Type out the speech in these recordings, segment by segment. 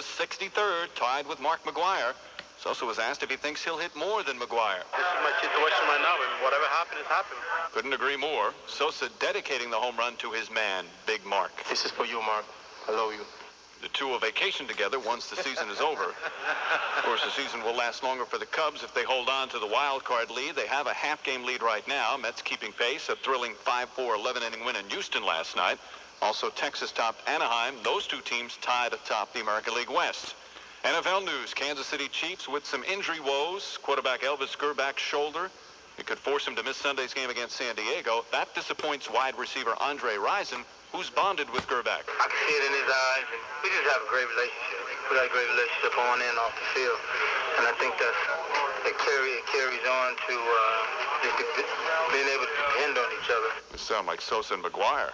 63rd, tied with Mark McGwire. Sosa was asked if he thinks he'll hit more than McGwire. This is my situation right now, and whatever happened has happened. Couldn't agree more. Sosa dedicating the home run to his man, Big Mark. This is for you, Mark. I love you. The two will vacation together once the season is over. Of course, the season will last longer for the Cubs if they hold on to the wild card lead. They have a half-game lead right now. Mets keeping pace, a thrilling 5-4 11-inning win in Houston last night. Also, Texas topped Anaheim. Those two teams tied atop the American League West. NFL news, Kansas City Chiefs with some injury woes. Quarterback Elvis Grback's shoulder. It could force him to miss Sunday's game against San Diego. That disappoints wide receiver Andre Rison, who's bonded with Grback. I can see it in his eyes, and we just have a great relationship. We got a great relationship on and off the field. And I think it carries on to being able to depend on each other. It sounds like Sosa and McGwire.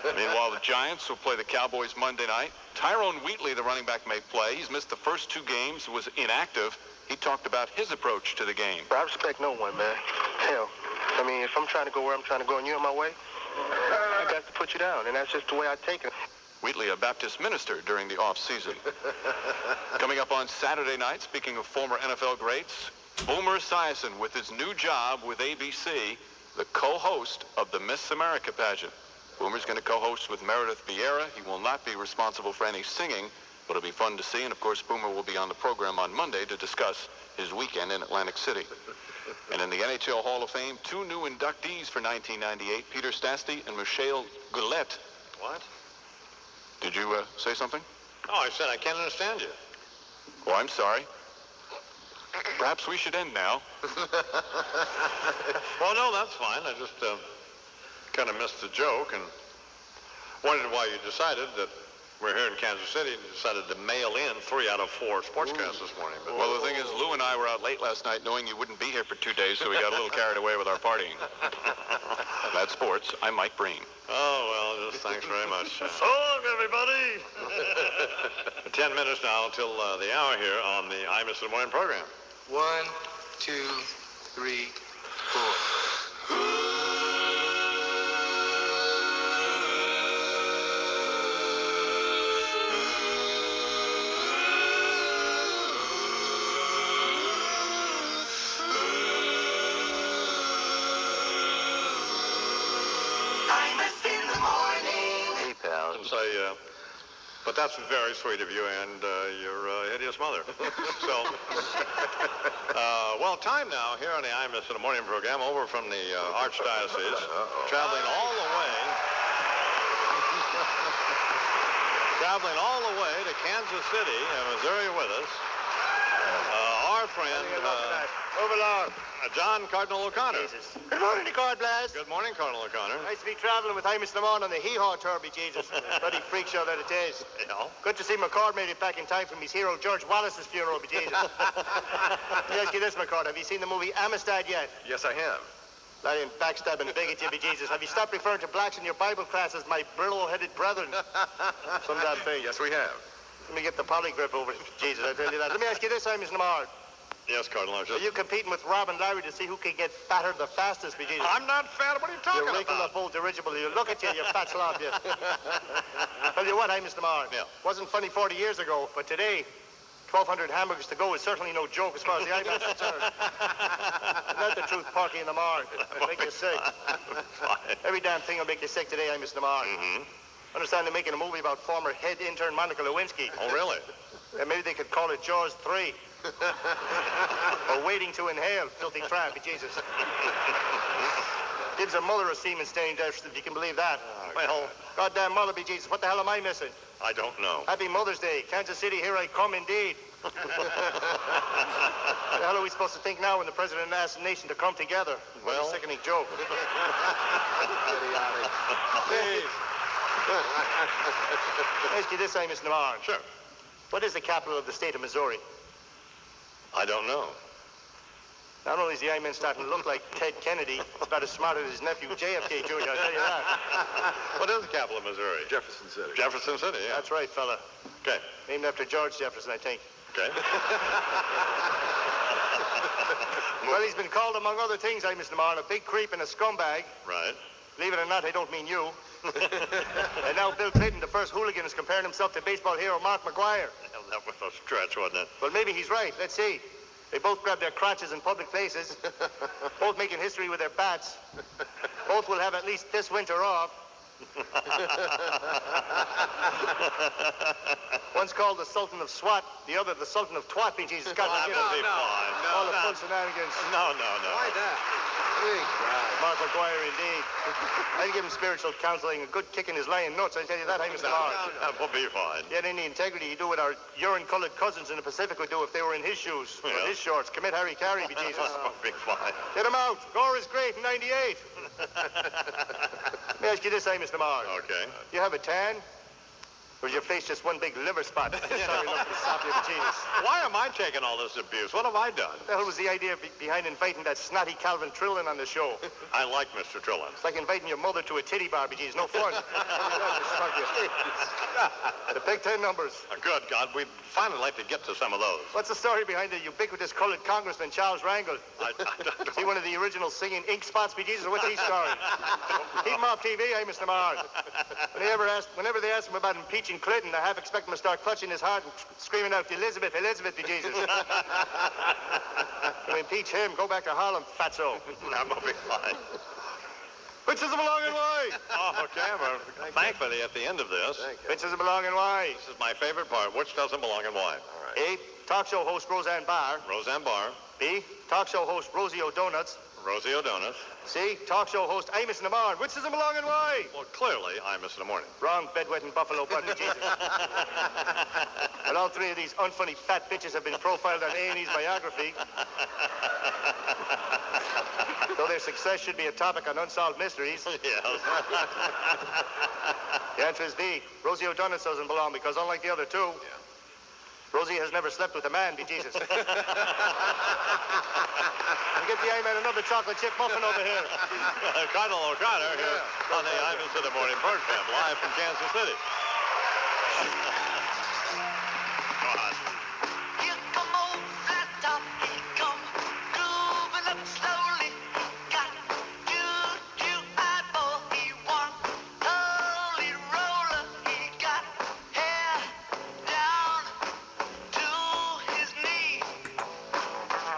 Meanwhile, the Giants will play the Cowboys Monday night. Tyrone Wheatley, the running back, may play. He's missed the first two games, was inactive. He talked about his approach to the game. I respect no one, man. Hell, I mean, if I'm trying to go where I'm trying to go and you're in my way, I got to put you down, and that's just the way I take it. Wheatley, a Baptist minister during the off-season. Coming up on Saturday night, speaking of former NFL greats, Boomer Esiason with his new job with ABC, the co-host of the Miss America pageant. Boomer's going to co-host with Meredith Vieira. He will not be responsible for any singing, but it'll be fun to see. And, of course, Boomer will be on the program on Monday to discuss his weekend in Atlantic City. And in the NHL Hall of Fame, two new inductees for 1998, Peter Stastny and Michel Goulet. What? Did you say something? Oh, I said I can't understand you. Oh, I'm sorry. Perhaps we should end now. Well, no, that's fine. I just kind of missed the joke and wondered why you decided that we're here in Kansas City and decided to mail in 3 out of 4 sportscasts this morning. But Well, the thing is, Lou and I were out late last night knowing you wouldn't be here for 2 days, so we got a little carried away with our partying. That's sports. I'm Mike Breen. Oh, well, just thanks very much. So long, everybody. 10 minutes now until the hour here on the imus in the Morning program. 1, 2, 3, 4. But that's very sweet of you and your hideous mother. So, well, time now here on the imus in the Morning program, over from the Archdiocese, traveling all the way to Kansas City, Missouri, with us. Our friend, Overlord. John Cardinal O'Connor. Jesus. Good morning, Cord Blast. Good morning, Cardinal O'Connor. Nice to be traveling with Imus Lamont on the hee-haw tour, be Jesus. Bloody freak show that it is. Yeah. Good to see McCord made it back in time from his hero George Wallace's funeral, be Jesus. Let me ask you this, McCord. Have you seen the movie Amistad yet? Yes, I have. Lying, backstabbing, bigot, you be Jesus. Have you stopped referring to blacks in your Bible class as my brillo-headed brethren? Some damn thing. Yes, we have. Let me get the polygrip over it, Jesus, I tell you that. Let me ask you this, Imus Lamont. Yes, Cardinal. Are you competing with Rob and Larry to see who can get fatter the fastest, be Jesus? I'm not fat. What are you talking You're wrinkle about? up old dirigible. You look at you fat slob, you. Tell you what, Mr. Lamar. Yeah. Wasn't funny 40 years ago, but today, 1,200 hamburgers to go is certainly no joke as far as the IMAX is concerned. Isn't that the truth, Porky in the Mark? Make you sick. Fine. Every damn thing will make you sick today, Mr. Lamar. Mm-hmm. Understand they're making a movie about former head intern Monica Lewinsky. Oh, really? Maybe they could call it Jaws 3. Or Waiting to Inhale, filthy tramp, Jesus. Gives her mother a semen stain test, if you can believe that. Well, goddamn mother be Jesus, what the hell am I missing? I don't know. Happy Mother's Day. Kansas City, here I come indeed. What the hell are we supposed to think now when the president asks the nation to come together? What a sickening joke. Please. Ask you this, Mr. Navarre. Sure. What is the capital of the state of Missouri? I don't know. Not only is the I-man starting to look like Ted Kennedy, he's about as smart as his nephew JFK Jr., I'll tell you that. What is the capital of Missouri? Jefferson City. Jefferson City, yeah. That's right, fella. Okay. Named after George Jefferson, I think. Okay. Well, he's been called, among other things, Mr. Marr, a big creep and a scumbag. Right. Believe it or not, I don't mean you. And now Bill Clinton, the first hooligan, is comparing himself to baseball hero Mark McGuire. Hell, that was a stretch, wasn't it? Well, maybe he's right. Let's see. They both grab their crotches in public places. Both making history with their bats. Both will have at least this winter off. One's called the Sultan of Swat, the other the Sultan of Twat. Be Jesus, God forgive us. All the full shenanigans. No. Why that? Mark McGuire, indeed. I'd give him spiritual counseling. A good kick in his lying nuts, I tell you that, Mr. Mark. That will be fine. He had any integrity, he'd do what our urine-colored cousins in the Pacific would do if they were in his shoes. Or his shorts. Commit Harry Carey, be Jesus. That will be fine. Get him out. Gore is great in 98. Let me ask you this, Mr. Mark. Okay. You have a tan? Or is your face just one big liver spot? Sorry, look, to stop you, but Jesus. Why am I taking all this abuse? What have I done? What the hell was the idea behind inviting that snotty Calvin Trillin on the show? I like Mr. Trillin. It's like inviting your mother to a titty bar, but geez, no fun. The Big Ten numbers. Good God, we'd finally like to get to some of those. What's the story behind the ubiquitous colored Congressman Charles Rangel? Is he one of the original singing ink spots, be Jesus, or what's he story? Keep him off TV, Mr. Mark. Whenever they ask him about impeaching Clinton, I half expect him to start clutching his heart and screaming out, Elizabeth, be Jesus. To impeach him, go back to Harlem, fatso. That will be fine. Which does it belong and why? Oh, okay. Well, thankfully, at the end of this, Which does it belong and why? this is my favorite part. Which doesn't belong and why? A, talk show host Roseanne Barr. Roseanne Barr, B, talk show host Rosie O'Donuts. Rosie O'Donis. C, talk show host Amos in the Morn. Which does it belong and why? Well, clearly, I miss in the morning. Wrong, bedwetting buffalo butt, Jesus. And all three of these unfunny fat bitches have been profiled on A&E's biography. Though their success should be a topic on Unsolved Mysteries. Yes. The answer is B. Rosie O'Donis doesn't belong because unlike the other two, Rosie has never slept with a man, be Jesus. And get the A-man another chocolate chip muffin over here. Cardinal O'Connor here on the Imus in the Morning Bird Camp, live from Kansas City. Go on. Here come old flat top, he come grooving up slowly. Got two-eyed bull, he one holy roller. He got hair down to his knee.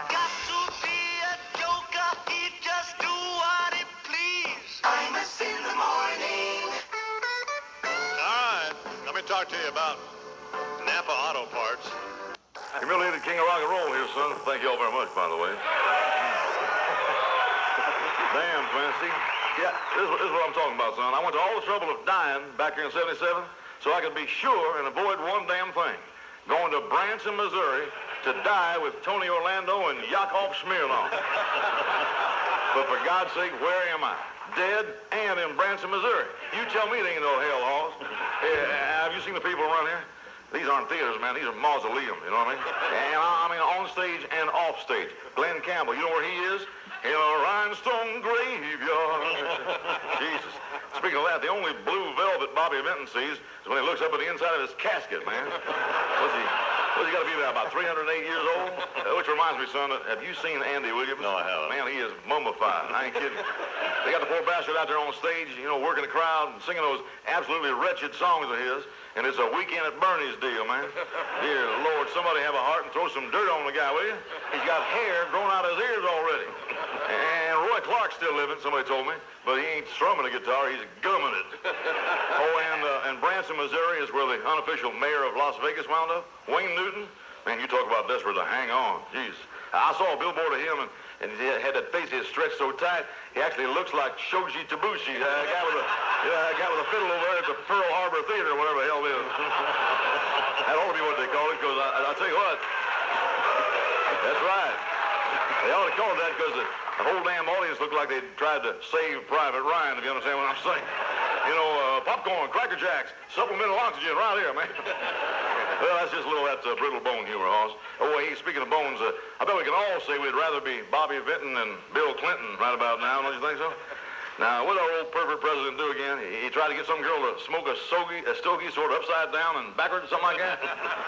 Got to be a joker, he just do what he please. Imus in the morning. All right. Let me talk to you about Napa Auto Parts. Humiliated king of rock and roll here, son. Thank you all very much, by the way. Damn, Clancy. Yeah, this is what I'm talking about, son. I went to all the trouble of dying back here in 77 so I could be sure and avoid one damn thing. Going to Branson, Missouri to die with Tony Orlando and Yakov Smirnoff. But for God's sake, where am I? Dead and in Branson, Missouri. You tell me they ain't no hell halls. Have you seen the people around here? These aren't theaters, man. These are mausoleums, you know what I mean? And I mean on stage and off stage. Glenn Campbell, you know where he is? In a rhinestone graveyard. Jesus. Speaking of that, the only blue velvet Bobby Vinton sees is when he looks up at the inside of his casket, man. What's he got to be about 308 years old? Which reminds me, son, have you seen Andy Williams? No, I haven't. Man, he is mummified. I ain't kidding. They got the poor bastard out there on stage, you know, working the crowd and singing those absolutely wretched songs of his. And it's a Weekend at Bernie's deal, man. Dear Lord, somebody have a heart and throw some dirt on the guy, will you? He's got hair growing out of his ears already. And Roy Clark's still living, somebody told me. But he ain't strumming a guitar, he's gumming it. Oh, and Branson, Missouri is where the unofficial mayor of Las Vegas wound up. Wayne Newton. Man, you talk about desperate to hang on. Jeez. I saw a billboard of him, and he had that face he had stretched so tight, he actually looks like Shoji Tabushi, a guy with a fiddle over there at the Pearl Harbor Theater or whatever the hell it is. That ought to be what they call it, because I'll tell you what. That's right. They ought to call it that because the whole damn audience looked like they tried to save Private Ryan, if you understand what I'm saying. You know, popcorn, Cracker Jacks, supplemental oxygen right here, man. Well, that's just a little of that brittle bone humor, Hoss. Oh, hey, speaking of bones, I bet we can all say we'd rather be Bobby Vinton than Bill Clinton right about now, don't you think so? Now, what our old pervert president do again? He tried to get some girl to smoke a stogie sort of upside down and backwards, something like that.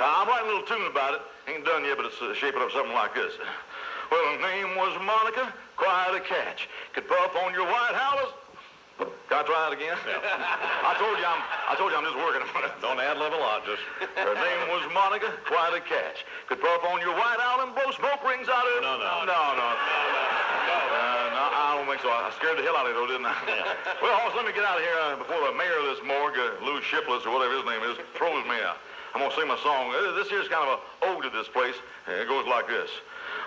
I'm writing a little tune about it. Ain't done yet, but it's shaping up something like this. Well, her name was Monica, quite a catch. Could puff on your white howlers Can I try it again? Yeah. I told you I'm just working on it. Don't ad-lib a lot, just... Her name was Monica, quite a catch. Could puff on your white owl and blow smoke rings out of it. No. I don't think so. I scared the hell out of you, though, didn't I? Yeah. Well, Hoss, let me get out of here before the mayor of this morgue, Lou Shipless, or whatever his name is, throws me out. I'm going to sing my song. This here's kind of an ode to this place. It goes like this.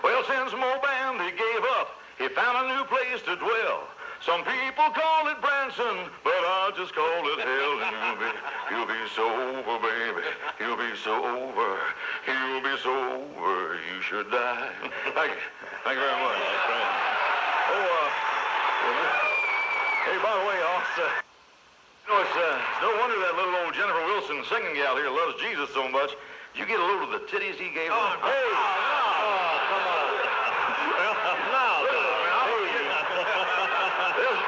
Well, since Mobam he gave up, he found a new place to dwell. Some people call it Branson, but I just call it hell. You'll be so over, baby. You'll be so over. You'll be so over. You should die. Thank you. Thank you very much. Hey, by the way, Hoss, it's no wonder that little old Jennifer Wilson singing gal here loves Jesus so much. Did you get a load of the titties he gave her? Oh, hey! Come on.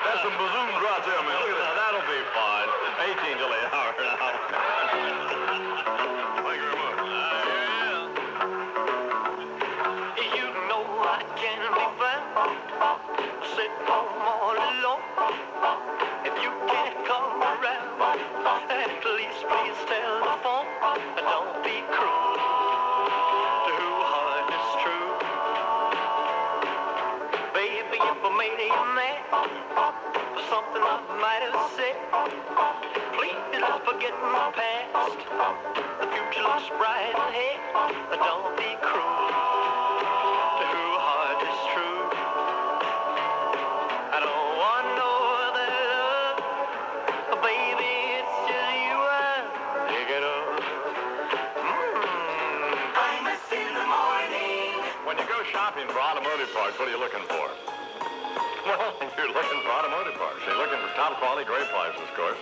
That's some bazooms right there, man. Look at that. That'll be fine. 18 till the hour now. Thank you very much. You know I can't be found sitting home all alone. If you can't come around, at least please tell the phone. Don't be cruel to who heart is true. Baby, if I made you mad for something I might have said, please forget my past. The future looks bright ahead. Don't be cruel to who heart is true. I don't want no other love, baby, it's just you I'm thinking of. Imus in the morning. When you go shopping for automotive parts, what are you looking for? Well, you're looking for automotive parts. You're looking for top quality, great prices, of course.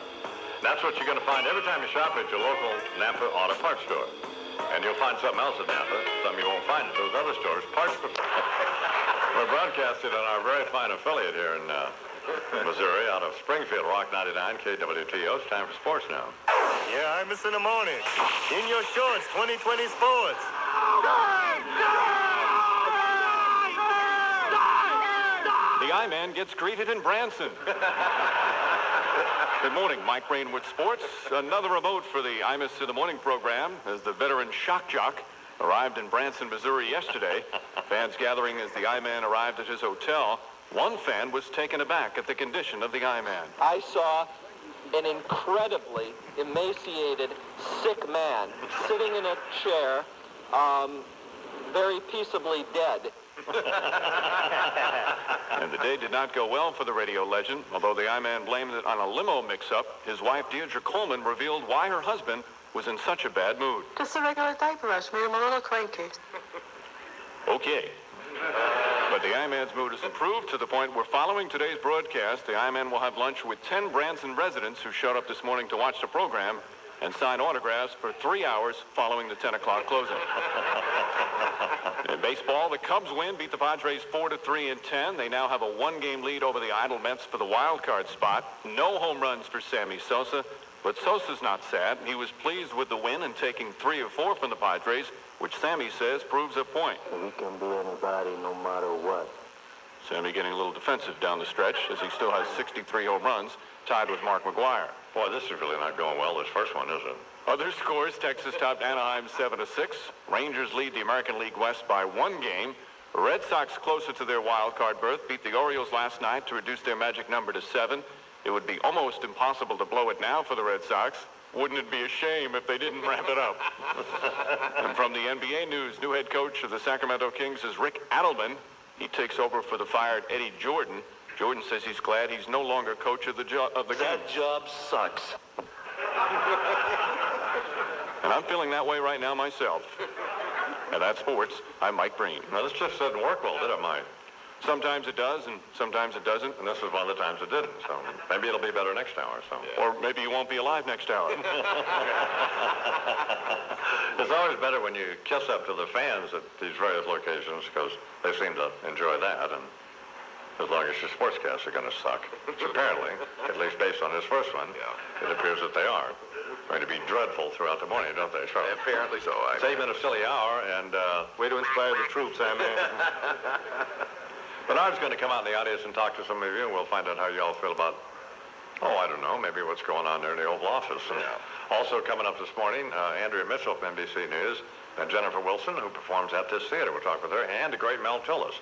That's what you're going to find every time you shop at your local Napa Auto Parts store. And you'll find something else at Napa, something you won't find at those other stores. Parts for... We're broadcasting on our very fine affiliate here in Missouri, out of Springfield, Rock 99, KWTO. It's time for sports now. Yeah, Imus in the morning. In your shorts, 2020 sports. The I-Man gets greeted in Branson. Good morning, Mike Brain with sports. Another remote for the Imus in the Morning program as the veteran shock jock arrived in Branson, Missouri yesterday. Fans gathering as the I-Man arrived at his hotel. One fan was taken aback at the condition of the I-Man. I saw an incredibly emaciated, sick man sitting in a chair, very peaceably dead. And the day did not go well for the radio legend. Although the I-Man blamed it on a limo mix-up, his wife, Deirdre Coleman, revealed why her husband was in such a bad mood. Just a regular diaper rash made him a little cranky. Okay. But the I-Man's mood has improved to the point where following today's broadcast, the I-Man will have lunch with 10 Branson residents who showed up this morning to watch the program and sign autographs for 3 hours following the 10 o'clock closing. In baseball, the Cubs win, beat the Padres 4-3 in 10. They now have a one-game lead over the Idle Mets for the wild card spot. No home runs for Sammy Sosa, but Sosa's not sad. He was pleased with the win and taking 3 of 4 from the Padres, which Sammy says proves a point. We can be anybody no matter what. Sammy getting a little defensive down the stretch as he still has 63 home runs, tied with Mark McGwire. Boy, this is really not going well, this first one, is it? Other scores, Texas topped Anaheim 7-6. Rangers lead the American League West by 1 game. Red Sox closer to their wild card berth beat the Orioles last night to reduce their magic number to 7. It would be almost impossible to blow it now for the Red Sox. Wouldn't it be a shame if they didn't ramp it up? And from the NBA news, new head coach of the Sacramento Kings is Rick Adelman. He takes over for the fired Eddie Jordan. Jordan says he's glad he's no longer coach of the Kings. That job sucks. And I'm feeling that way right now myself. And that's sports. I'm Mike Breen. Now, this just didn't work well, did it, Mike? Sometimes it does, and sometimes it doesn't. And this is one of the times it didn't, so maybe it'll be better next hour. So. Yeah. Or maybe you won't be alive next hour. It's always better when you kiss up to the fans at these various locations because they seem to enjoy that, and as long as your sportscasts are going to suck, which apparently, at least based on this first one, it appears that they are going to be dreadful throughout the morning, don't they, Charlie? Apparently so. It's 8 minutes till the hour, and Way to inspire the troops, I-Man. Bernard's going to come out in the audience and talk to some of you, and we'll find out how you all feel about Oh, I don't know. Maybe what's going on there in the Oval Office. And also coming up this morning, Andrea Mitchell from NBC News and Jennifer Wilson, who performs at this theater. We'll talk with her, and the great Mel Tillis.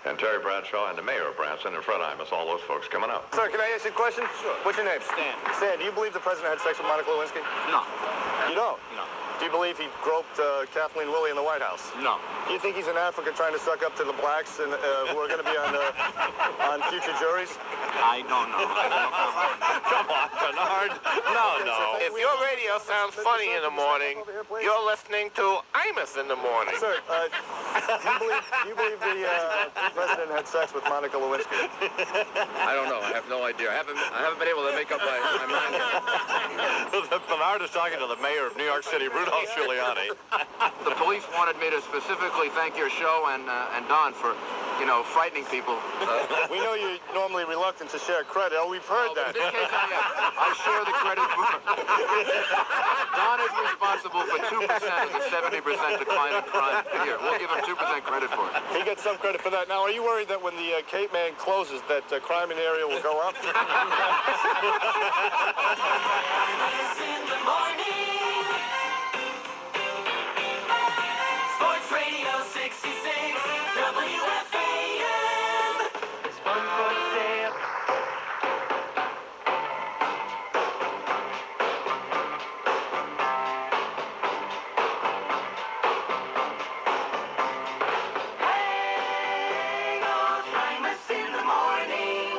And Terry Bradshaw and the mayor of Branson and Fred Imus, all those folks coming up. Sir, can I ask you a question? Sure. What's your name? Stan. Stan, do you believe the president had sex with Monica Lewinsky? No. You don't? No. Do you believe he groped Kathleen Willey in the White House? No. Do you think he's in Africa trying to suck up to the blacks and, who are going to be on future juries? I don't know. Come on, Bernard. No. If your radio sounds funny in the morning, you're listening to Imus in the morning. Sir, do you believe the president had sex with Monica Lewinsky? I don't know. I have no idea. I haven't been able to make up my mind yet. Bernard is talking to the mayor of New York City, Rudolph Giuliani. The police wanted me to specifically thank your show and Don for, frightening people. We know you're normally reluctant to share credit. Oh, we've heard that. In this case, I share the credit for... Don is responsible for 2% of the 70% decline in crime. Here, we'll give him 2% credit for it. He gets some credit for that. Now, are you worried that when the Cape Man closes, that crime in the area will go up? In the morning. Sports Radio 66, WFAN. It's fun for sale. Hang on, Imus in the morning.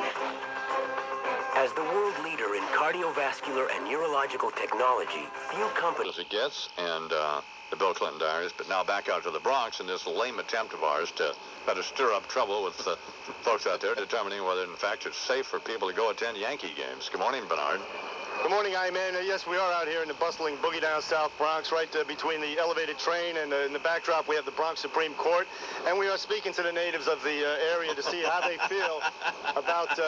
As the world leader in cardiovascular and neurological technology, few companies... As it gets, and the Bill Clinton diaries, but now back out to the Bronx in this lame attempt of ours to try to stir up trouble with folks out there determining whether, in fact, it's safe for people to go attend Yankee games. Good morning, Bernard. Good morning, I-Man. Yes, we are out here in the bustling boogie down South Bronx, right between the elevated train and in the backdrop we have the Bronx Supreme Court. And we are speaking to the natives of the area to see how they feel about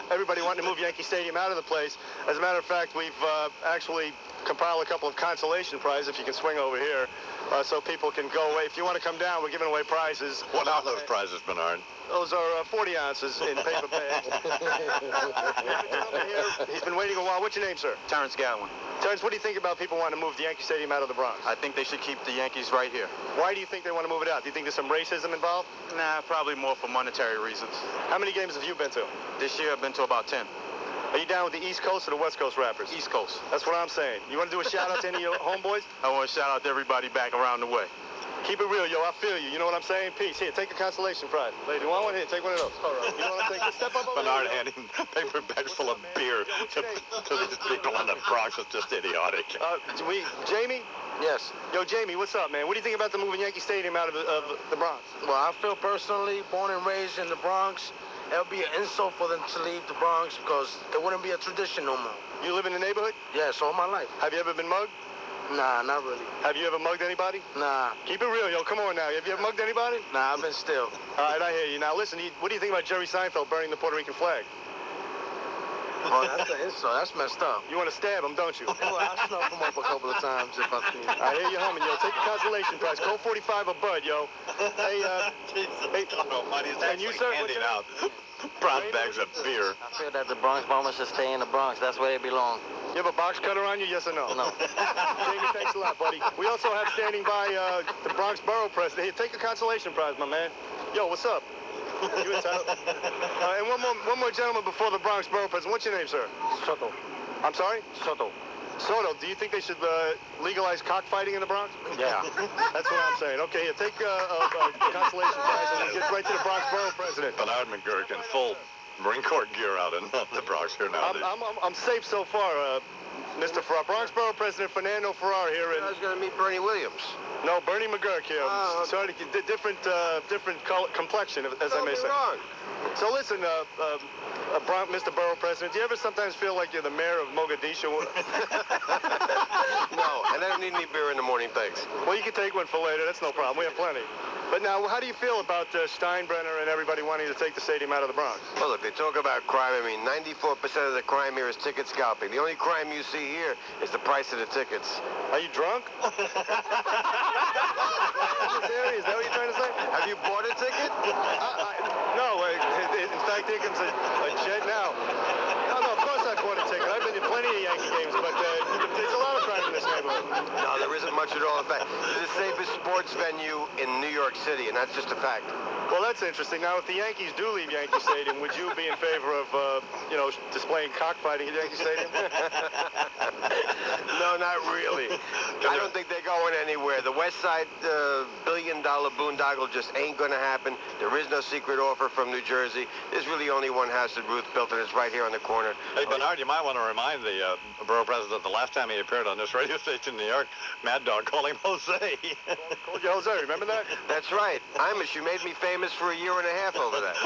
everybody wanting to move Yankee Stadium out of the place. As a matter of fact, we've actually compiled a couple of consolation prizes, if you can swing over here, so people can go away. If you want to come down, we're giving away prizes. What are those prizes, Bernard? Those are 40 ounces in paper bags. He's been waiting a while. What's your name, sir? Terrence Gowan. Terrence, what do you think about people wanting to move the Yankee Stadium out of the Bronx? I think they should keep the Yankees right here. Why do you think they want to move it out? Do you think there's some racism involved? Nah, probably more for monetary reasons. How many games have you been to? This year I've been to about 10. Are you down with the East Coast or the West Coast rappers? East Coast. That's what I'm saying. You want to do a shout out to any of your homeboys? I want to shout out to everybody back around the way. Keep it real, yo. I feel you. You know what I'm saying? Peace. Here, take a consolation prize. Lady, you want one? Here, take one of those. All right. You know what I'm saying? Step up over Bernard there. handing paper bags full of beer to these people in the Bronx is just idiotic. Jamie? Yes. Yo, Jamie, what's up, man? What do you think about the moving Yankee Stadium out of the Bronx? Well, I feel personally, born and raised in the Bronx, it would be an insult for them to leave the Bronx because it wouldn't be a tradition no more. You live in the neighborhood? Yes, all my life. Have you ever been mugged? Nah, not really. Have you ever mugged anybody? Nah. Keep it real, yo. Come on now. Have you ever mugged anybody? Nah, I've been still. All right, I hear you. Now, listen, what do you think about Jerry Seinfeld burning the Puerto Rican flag? Oh, that's an insult. That's messed up. You want to stab him, don't you? Well, I snuff him up a couple of times if I can. I hear you humming, yo. Take the consolation prize. Call 45 a bud, yo. Hey, God almighty, it's and you, sir, handing out brown bags of beer. I feel that the Bronx bombers should stay in the Bronx. That's where they belong. You have a box cutter on you, yes or no? No. Jamie, thanks a lot, buddy. We also have standing by the Bronx Borough President. Here, take a consolation prize, my man. Yo, what's up? You in town? And one more gentleman before the Bronx Borough President. What's your name, sir? Soto. I'm sorry? Soto. Soto, do you think they should legalize cockfighting in the Bronx? Yeah. That's what I'm saying. Okay, here, take a consolation prize and get right to the Bronx Borough President. Bernard McGurk in full Marine Corps gear out in the Bronx here now. I'm safe so far, Mr. Farrar. Bronx Borough President Fernando Farrar here. I was going to meet Bernie Williams. No, Bernie McGurk here. Oh, Sorry, different complexion, as I may say. Wrong. So listen, Mr. Borough President, do you ever sometimes feel like you're the mayor of Mogadishu? No, I don't need any beer in the morning, thanks. Well, you can take one for later. That's no problem. We have plenty. But now, how do you feel about Steinbrenner and everybody wanting to take the stadium out of the Bronx? Well, look, they talk about crime. I mean, 94% of the crime here is ticket scalping. The only crime you see here is the price of the tickets. Are you drunk? Serious? Is that what you're trying to say? Have you bought a ticket? No. In fact, here comes a jet now. No, of course I bought a ticket. Yankee games, but there's a lot of crime in this neighborhood. No, there isn't much at all. In fact, it's the safest sports venue in New York City, and that's just a fact. Well, that's interesting. Now, if the Yankees do leave Yankee Stadium, would you be in favor of, displaying cockfighting at Yankee Stadium? No, not really. I don't think they're going anywhere. The West Side billion-dollar boondoggle just ain't going to happen. There is no secret offer from New Jersey. There's really only one house that Ruth built, and it's right here on the corner. Hey, Bernard, you might want to remind the borough president the last time he appeared on this radio station in New York, Mad Dog called him Jose. Called you Jose, remember that? That's right. Imus, you made me famous for a year and a half over that.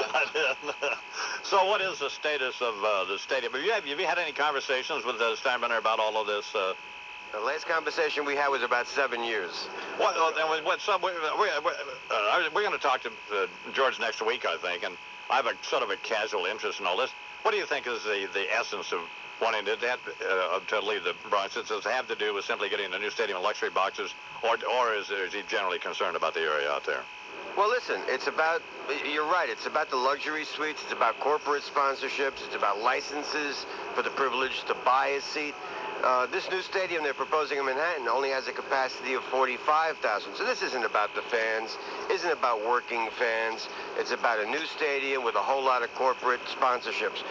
So what is the status of the stadium? Have you had any conversations with Steinbrenner about all of this? The last conversation we had was about 7 years. We're going to talk to George next week, I think, and I have a sort of a casual interest in all this. What do you think is the essence of wanting to leave the Bronx? Does it have to do with simply getting a new stadium and luxury boxes, or is he generally concerned about the area out there? Well, listen, you're right, it's about the luxury suites, it's about corporate sponsorships, it's about licenses for the privilege to buy a seat. This new stadium they're proposing in Manhattan only has a capacity of 45,000. So this isn't about the fans, isn't about working fans. It's about a new stadium with a whole lot of corporate sponsorships.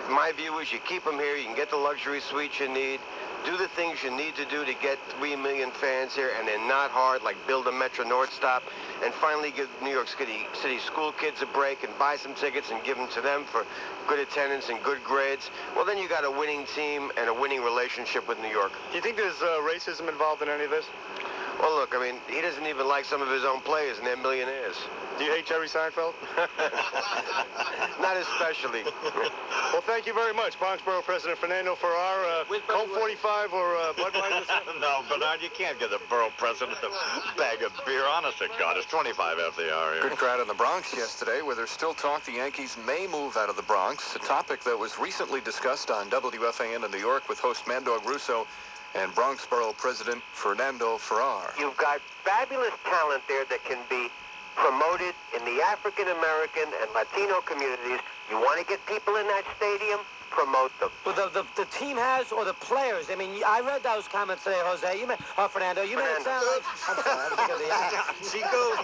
My view is you keep them here, you can get the luxury suites you need, do the things you need to do to get 3 million fans here, and they're not hard, like build a Metro North stop, and finally give New York City school kids a break and buy some tickets and give them to them for good attendance and good grades. Well, then you got a winning team and a winning relationship with New York. Do you think there's racism involved in any of this? Well, look, I mean, he doesn't even like some of his own players, and they're millionaires. Do you hate Jerry Seinfeld? Not especially. Well, thank you very much, Bronx Borough President Fernando Farrar. Colt 45 or Budweiser? No, Bernard, you can't give the borough president a bag of beer. Honest to God, it's 25 after the hour here. Good crowd in the Bronx yesterday, where there's still talk the Yankees may move out of the Bronx, a topic that was recently discussed on WFAN in New York with host Mad Dog Russo and Bronx Borough President Fernando Farrar. You've got fabulous talent there that can be promoted in the African American and Latino communities. You want to get people in that stadium? Promote them. Well, the team has, or the players. I mean, I read those comments today, Jose. Fernando. You made it sound like... I'm sorry. Chico.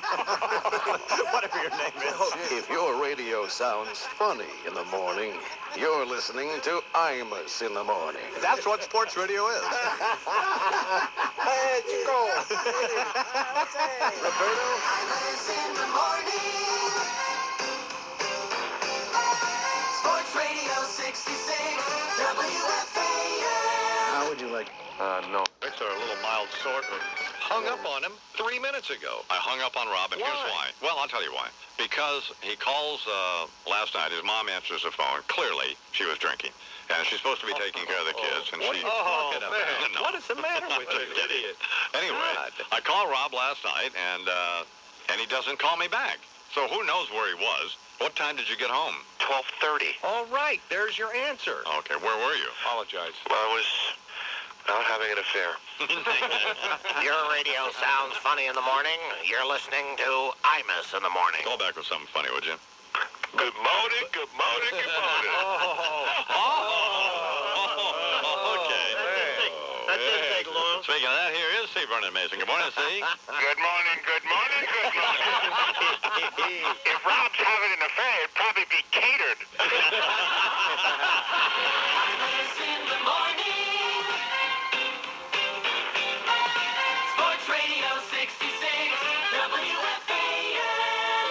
Whatever your name is. If your radio sounds funny in the morning, you're listening to Imus in the morning. That's what sports radio is. Hey, Chico. Roberto. Imus in the morning. Sports Radio 66, WFAN. How would you like? No. It's a little mild sort of hung up on him 3 minutes ago. I hung up on Rob, and here's why. Well, I'll tell you why. Because he calls last night. His mom answers the phone. Clearly, she was drinking. And she's supposed to be taking care of the kids. And What are you talking about? No. What is the matter with you, idiot? Anyway, I called Rob last night, and he doesn't call me back. So who knows where he was? What time did you get home? 12:30. All right, there's your answer. Okay, where were you? Apologize. I was out having an affair. Your radio sounds funny in the morning. You're listening to Imus in the morning. Call back with something funny, would you? Good morning, good morning, good morning. Okay. That didn't take long. Speaking of that, here is C. Vernon Mason. Good morning, C. Good morning, good morning, good morning. If Rob's having an affair, it'd probably be catered. Imus in the morning. Sports Radio 66, WFAN.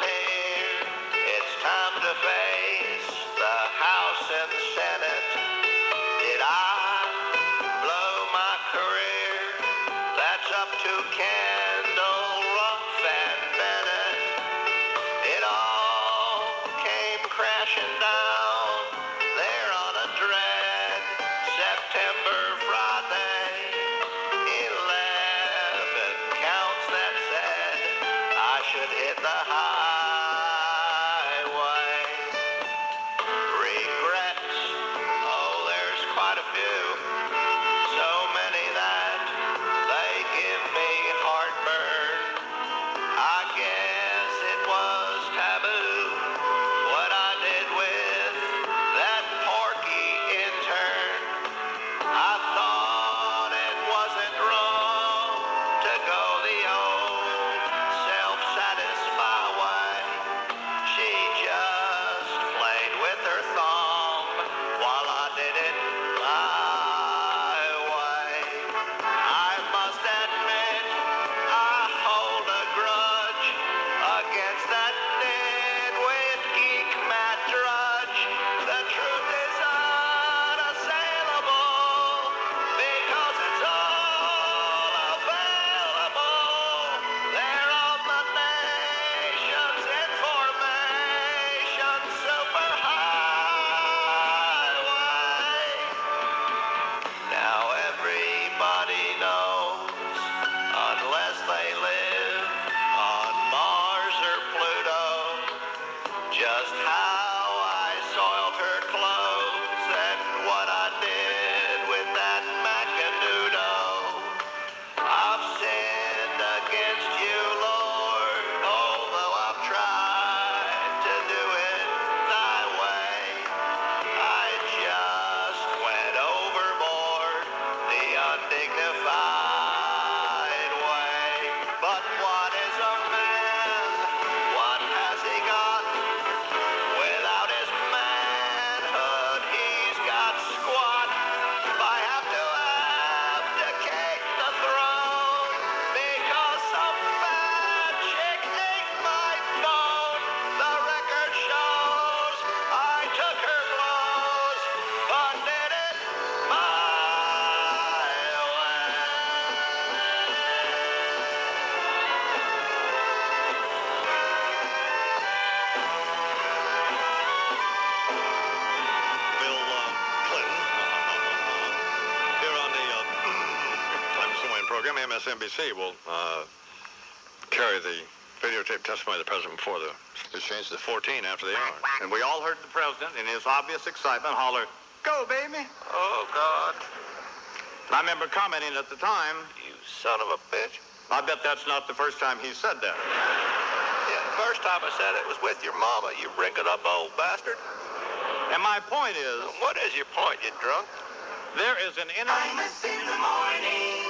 Mayor, it's time to face the House and Senate. Did I blow my career? That's up to Kendall, Ruff, and Bennett. It all came crashing down there on a dread September Friday. 11 counts that said I should hit the highway. Regrets, oh, there's quite a few. So many that they give me heartburn. I guess it was taboo what I did with that Porky intern. MSNBC will carry the videotape testimony of the president before the... It's changed to 14 after the hour. And we all heard the president, in his obvious excitement, holler, "Go, baby!" Oh, God. And I remember commenting at the time, You son of a bitch. I bet that's not the first time he said that. Yeah, the first time I said it was with your mama, you wrinkled up old bastard. And my point is... What is your point, you drunk? There is an Imus in the morning.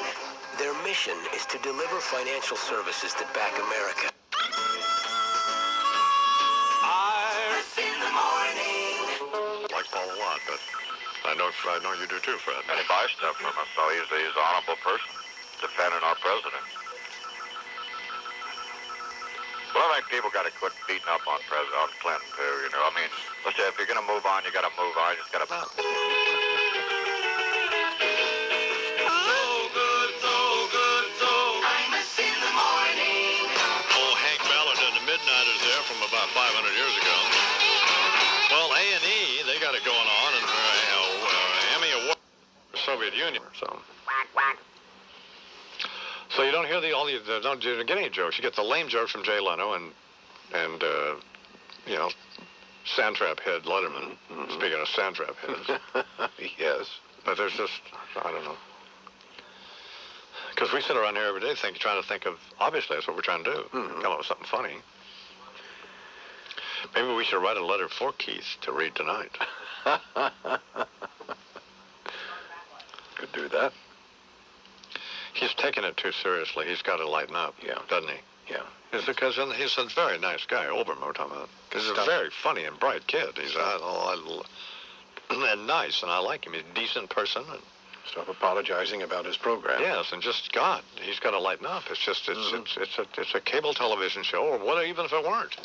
Their mission is to deliver financial services that back America. Imus in the morning. I like Paul a lot, but I know you do too, Fred. And he buys stuff from us, so he's an honorable person defending our president. Well, I think people got to quit beating up on Clinton, too, you know. I mean, let's say if you're going to move on, you got to move on. You just got to... Imus in the morning. Old Hank Ballard and the Midnighters there from about 500 years ago. Well, A&E, they got it going on, and Emmy Award for the Soviet Union. So you don't hear don't get any jokes. You get the lame jokes from Jay Leno and Sandtrap head Letterman. Speaking of Sandtrap heads. Yes. But there's just, I don't know. Because we sit around here every day trying to think of, obviously that's what we're trying to do. Come up with something funny. Maybe we should write a letter for Keith to read tonight. Could do that. He's taking it too seriously. He's got to lighten up, doesn't he? Yeah. It's because he's a very nice guy, Olbermann we're talking about. He's a very funny and bright kid. He's and nice, and I like him. He's a decent person. And stop apologizing about his program. yes, and just God, he's got to lighten up. It's just it's a cable television show, or what? Even if it weren't,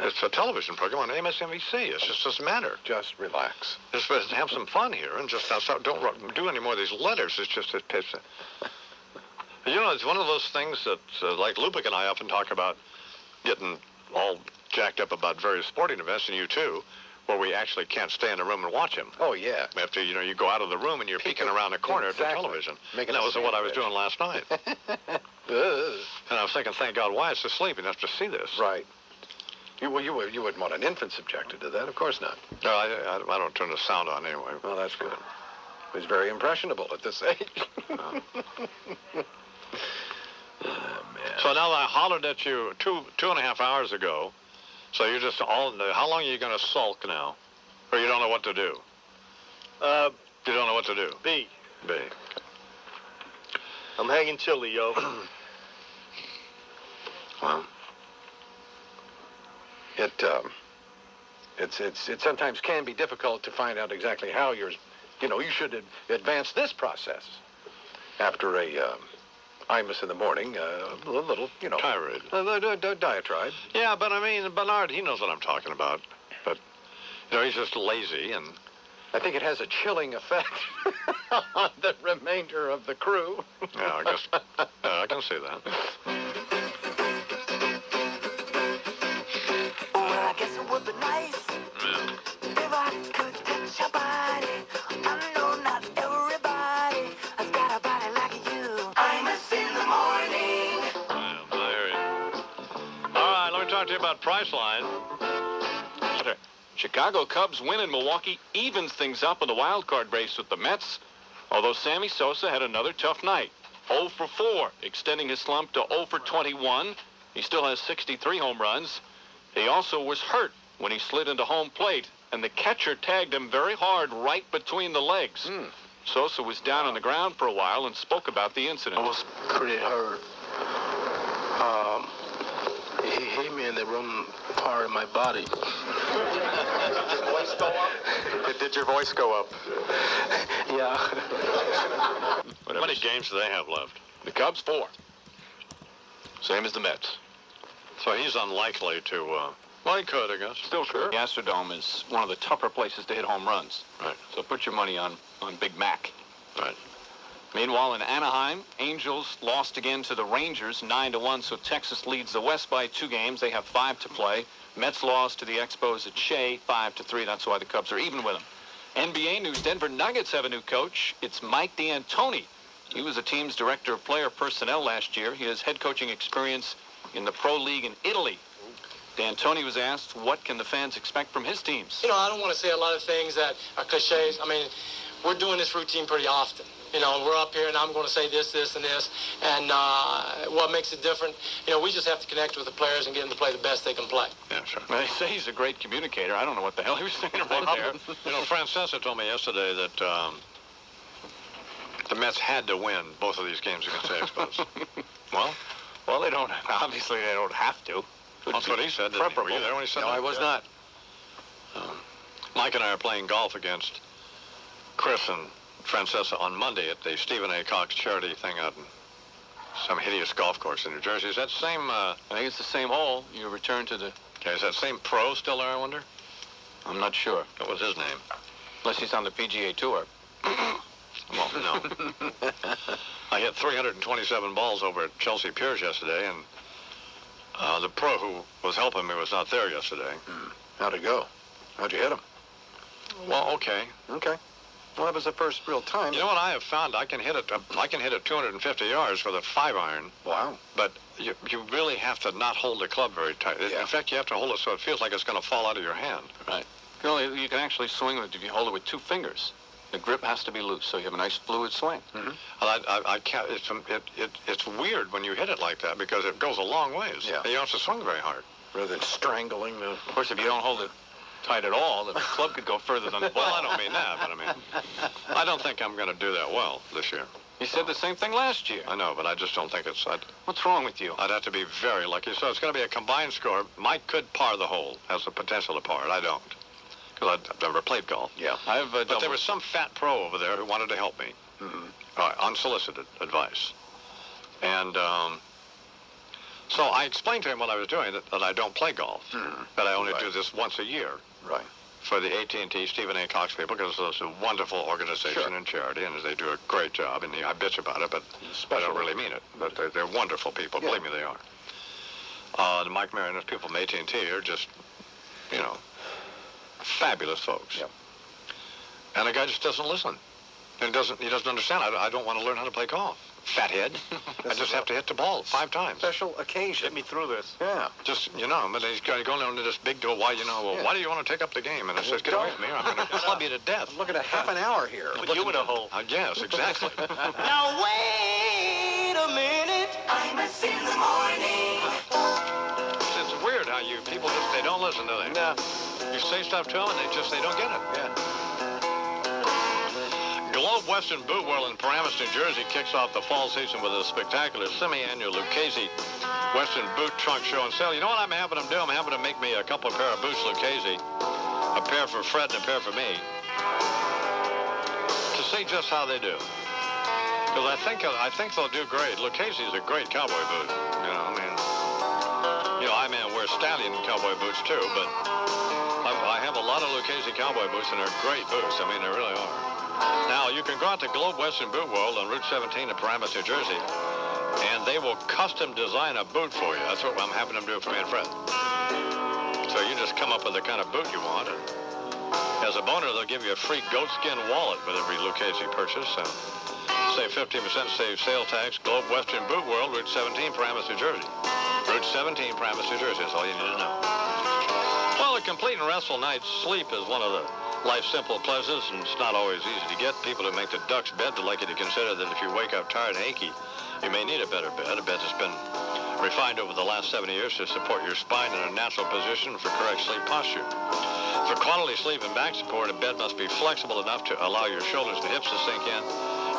it's a television program on MSNBC. It just doesn't matter. Just relax. Just have some fun here, and just don't do any more of these letters. It's just it's one of those things that like Lupick and I often talk about, getting all jacked up about various sporting events, and you too, where we actually can't stay in a room and watch him. Oh, yeah. After, you go out of the room and you're peeking around the corner at the television. And that was what I was doing last night. And I was thinking, thank God, why it's asleep enough to see this. Right. You wouldn't want an infant subjected to that. Of course not. No, I don't turn the sound on anyway. Well, that's good. He's very impressionable at this age. Oh, man. So now I hollered at you 2.5 hours ago. So you're just how long are you going to sulk now? Or you don't know what to do? You don't know what to do? B. B. I'm hanging chilly, yo. Well, it sometimes can be difficult to find out exactly how you should advance this process after a Imus in the morning, a little, tirade. Diatribe. Yeah, but I mean, Bernard, he knows what I'm talking about. But, he's just lazy, and I think it has a chilling effect on the remainder of the crew. Yeah, I guess I can see that. Well, I guess it would be nice if I could touch your body. I know not everybody has got a body like you. Imus in the morning. I hear you. All right, let me talk to you about Priceline. Chicago Cubs win in Milwaukee evens things up in the wild card race with the Mets, although Sammy Sosa had another tough night. 0 for 4, extending his slump to 0 for 21. He still has 63 home runs. He also was hurt when he slid into home plate, and the catcher tagged him very hard right between the legs. Sosa was down on the ground for a while and spoke about the incident. I was pretty hurt. He hit me in the wrong part of my body. Did your voice go up? Yeah. How many games do they have left? The Cubs, 4. Same as the Mets. So he's unlikely to, well, he could, I guess. Still sure. The Astrodome is one of the tougher places to hit home runs. Right. So put your money on Big Mac. Right. Meanwhile, in Anaheim, Angels lost again to the Rangers 9-1, so Texas leads the West by 2 games. They have 5 to play. Mets lost to the Expos at Shea 5-3. That's why the Cubs are even with them. NBA news, Denver Nuggets have a new coach. It's Mike D'Antoni. He was the team's director of player personnel last year. He has head coaching experience in the Pro League in Italy. D'Antoni was asked, what can the fans expect from his teams? You know, I don't want to say a lot of things that are cliches. I mean, we're doing this routine pretty often. You know, we're up here and I'm going to say this, this, and this. And what makes it different, you know, we just have to connect with the players and get them to play the best they can play. Yeah, sure. They say he's a great communicator. I don't know what the hell he was saying right there. You know, Francesa told me yesterday that the Mets had to win both of these games against the Expos. Well, they don't. Obviously, they don't have to. That's what he said. Were you there when he said that? No, I was not. Mike and I are playing golf against Chris and Francesa on Monday at the Stephen A. Cox charity thing out in some hideous golf course in New Jersey. Is that same... I think it's the same hole. You return to the... Okay, is that same pro still there, I wonder? I'm not sure. What was his name? Unless he's on the PGA Tour. Well, no. I hit 327 balls over at Chelsea Piers yesterday, and the pro who was helping me was not there yesterday. How'd it go? How'd you hit him? Well, okay. Okay. Well, that was the first real time. You know what I have found? I can hit it 250 yards with a 5-iron. Wow. But you really have to not hold the club very tight. Yeah. In fact, you have to hold it so it feels like it's going to fall out of your hand. Right. You can actually swing with it if you hold it with 2 fingers. The grip has to be loose, so you have a nice fluid swing. Mm-hmm. I can't. It's weird when you hit it like that because it goes a long ways. Yeah. And you don't have to swing very hard. Rather than strangling the... Of course, if you don't hold it tight at all, the club could go further than the ball. Well, I don't mean that, but I mean, I don't think I'm going to do that well this year. You said the same thing last year. I know, but I just don't think it's... What's wrong with you? I'd have to be very lucky. So it's going to be a combined score. Mike could par the hole, has the potential to par it. I don't. Because I've never played golf. Yeah. But there was some fat pro over there who wanted to help me. Unsolicited advice. And so I explained to him what I was doing, that I don't play golf. That I only do this once a year. Right. For the AT&T Stephen A. Cox people, because it's a wonderful organization and charity, and they do a great job. And I bitch about it, but I don't really mean it. But they're wonderful people. Yeah. Believe me, they are. Mike Marion and people from AT&T are just, you know, fabulous folks. Yep. And the guy just doesn't listen. And he doesn't understand. I don't want to learn how to play golf. Fathead. I just have to hit the ball 5 times. Special occasion. Get me through this. Yeah. Just, you know, but he's going into this big door. Why do you want to take up the game? And I says, get away from me or I'm going to club you to death. I'm looking at half an hour here. Put you in a hole. Yes, exactly. Now wait a minute. Imus in the morning. It's weird how people they don't listen, do they? Yeah. You say stuff to them and they don't get it. Yeah. Globe Western Boot World in Paramus, New Jersey kicks off the fall season with a spectacular semi-annual Lucchese Western Boot Trunk Show and Sale. You know what I'm having them do? I'm having them make me a couple of pair of boots Lucchese, a pair for Fred and a pair for me, to see just how they do. Because I think they'll do great. Lucchese is a great cowboy boot. I wear Stallion cowboy boots too, but I have a lot of Lucchese cowboy boots and they're great boots. They really are. Now, you can go out to Globe Western Boot World on Route 17 in Paramus, New Jersey, and they will custom design a boot for you. That's what I'm having them do for me and Fred. So you just come up with the kind of boot you want, and as a boner, they'll give you a free goatskin wallet with every Lucchese purchase, and save 15%, save sale tax. Globe Western Boot World, Route 17, Paramus, New Jersey. Route 17, Paramus, New Jersey. That's all you need to know. Well, a complete and restful night's sleep is one of the life's simple pleasures, and it's not always easy to get. People who make the duck's bed would like you to consider that if you wake up tired and achy, you may need a better bed. A bed that's been refined over the last 70 years to support your spine in a natural position for correct sleep posture. For quality sleep and back support, a bed must be flexible enough to allow your shoulders and hips to sink in,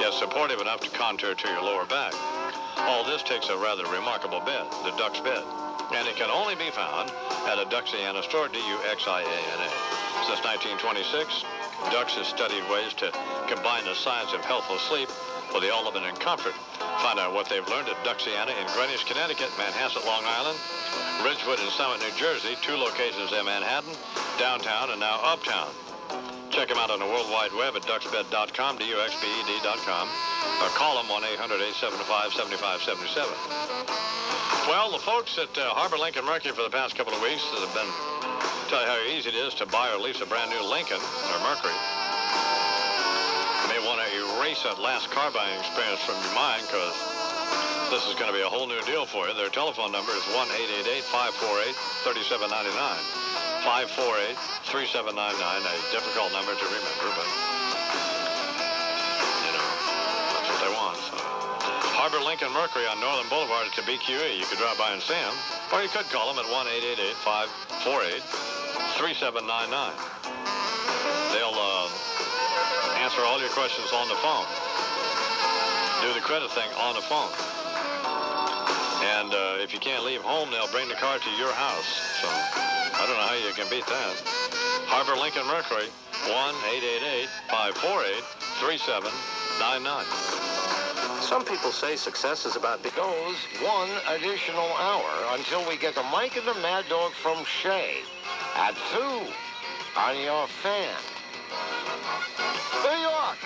yet supportive enough to contour to your lower back. All this takes a rather remarkable bed, the Duck's bed. And it can only be found at a Duxiana store, D-U-X-I-A-N-A. Since 1926, Dux has studied ways to combine the science of healthful sleep with the element in comfort. Find out what they've learned at Duxiana in Greenwich, Connecticut, Manhasset, Long Island, Ridgewood, and Summit, New Jersey. 2 locations in Manhattan, downtown, and now uptown. Check them out on the World Wide Web at duxbed.com, D-U-X-B-E-D.com, or call them 1-800-875-7577. Well, the folks at Harbor Lincoln Mercury for the past couple of weeks have been tell you how easy it is to buy or lease a brand new Lincoln or Mercury. You may want to erase that last car buying experience from your mind, because this is going to be a whole new deal for you. Their telephone number is 1-888-548-3799. 548-3799, a difficult number to remember, but, you know, that's what they want. So. Harbor Lincoln Mercury on Northern Boulevard at the BQE. You could drop by and see them, or you could call them at 1-888-548-3799. They'll answer all your questions on the phone. Do the credit thing on the phone. And if you can't leave home, they'll bring the car to your house. So I don't know how you can beat that. Harbor Lincoln Mercury, 1-888-548-3799. Some people say success is about goes 1 additional hour until we get the Mike and the Mad Dog from Shea at 2 on your fan. New York.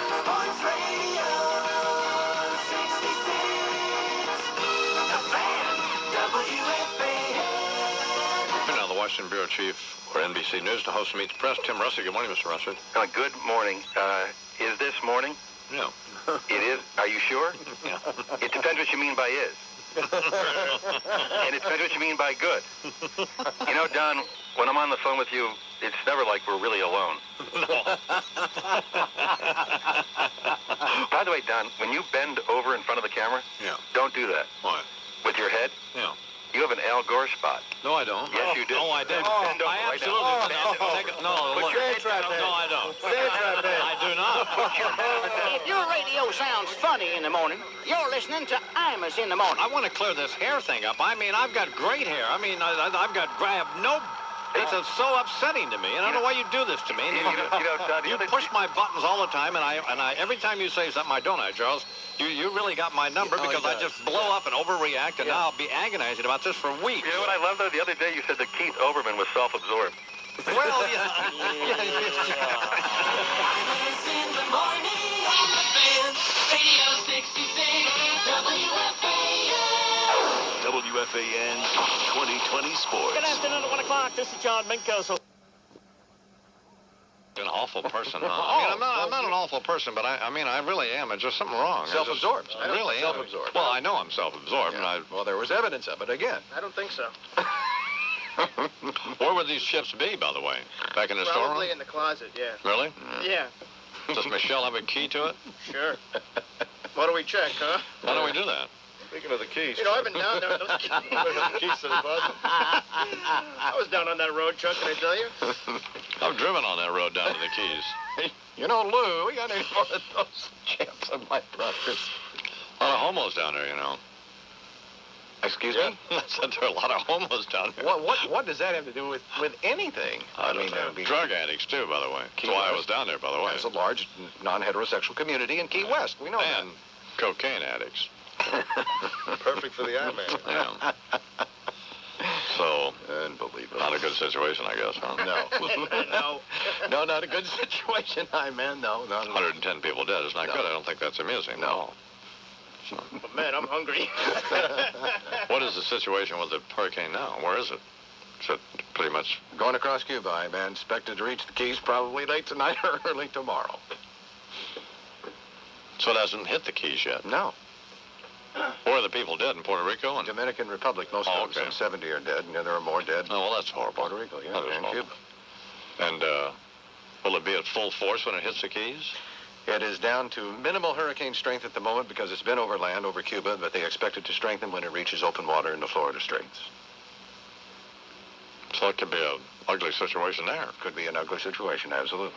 Sports Radio 66. The Fan, WFAN. Now the Washington Bureau Chief for NBC News, the host of Meet the Press, Tim Russell. Good morning, Mr. Russell. Good morning. Is this morning? Yeah. It is? Are you sure? Yeah. It depends what you mean by is. And it depends what you mean by good. You know, Don, when I'm on the phone with you, it's never like we're really alone. No. By the way, Don, when you bend over in front of the camera, don't do that. Why? With your head? Yeah. You have an Al Gore spot. No, I don't. Yes, you do. No, I don't. Bend over I right now. absolutely no. Put your head No, I don't. I do not. If your radio sounds funny in the morning, you're listening to Imus in the morning. I want to clear this hair thing up. I mean, I've got great hair. I mean, I have no... It's so upsetting to me, and I don't know why you do this to me. You push my buttons all the time, and I every time you say something I don't, Charles, you really got my number because I just blow up and overreact, and now I'll be agonizing about this for weeks. You know what I love, though? The other day you said that Keith Olbermann was self-absorbed. Well, yeah. Imus in the morning on the Fan, Radio 66, WFAN. WFAN 2020 Sports. Good afternoon at 1 o'clock. This is John Minko. An awful person, huh? I mean, I'm not an awful person, but I mean, I really am. It's just something wrong. Self-absorbed. I really am. Self-absorbed. Well, I know I'm self-absorbed. Yeah. Well, there was evidence of it again. I don't think so. Where would these chips be, by the way? Back in the storeroom? Probably in the closet, yeah. Really? Yeah, Does Michelle have a key to it? sure. What do we check, huh? How do we do that? Speaking of the keys. You know, I've been down there. Those keys to the button. I was down on that road, Chuck, can I tell you? I've driven on that road down to the Keys. You know, Lou, we got any more of those chips of my brothers? A lot of homos down there, you know. Excuse me? I said there are a lot of homos down there. What does that have to do with anything? I mean, drug addicts, too, by the way. That's why I was down there, by the way. There's a large non-heterosexual community in Key West. We know that. And cocaine addicts. Perfect for the I-Man. Yeah. So, unbelievable. Not a good situation, I guess, huh? No, not a good situation, I-Man. No. 110 people dead is not good. I don't think that's amusing. No. So. But man, I'm hungry. What is the situation with the hurricane now? Where is it? Is it pretty much... Going across Cuba, I-Man. Expected to reach the Keys probably late tonight or early tomorrow. So it hasn't hit the Keys yet? No. Where are the people dead? In Puerto Rico? And Dominican Republic. Most of them, some 70 are dead. And there are more dead. Oh, well, that's horrible. Puerto Rico, yeah, That is and horrible. Cuba. And will it be at full force when it hits the Keys? It is down to minimal hurricane strength at the moment because it's been over land, over Cuba, but they expect it to strengthen when it reaches open water in the Florida Straits. So it could be an ugly situation there. Could be an ugly situation, absolutely.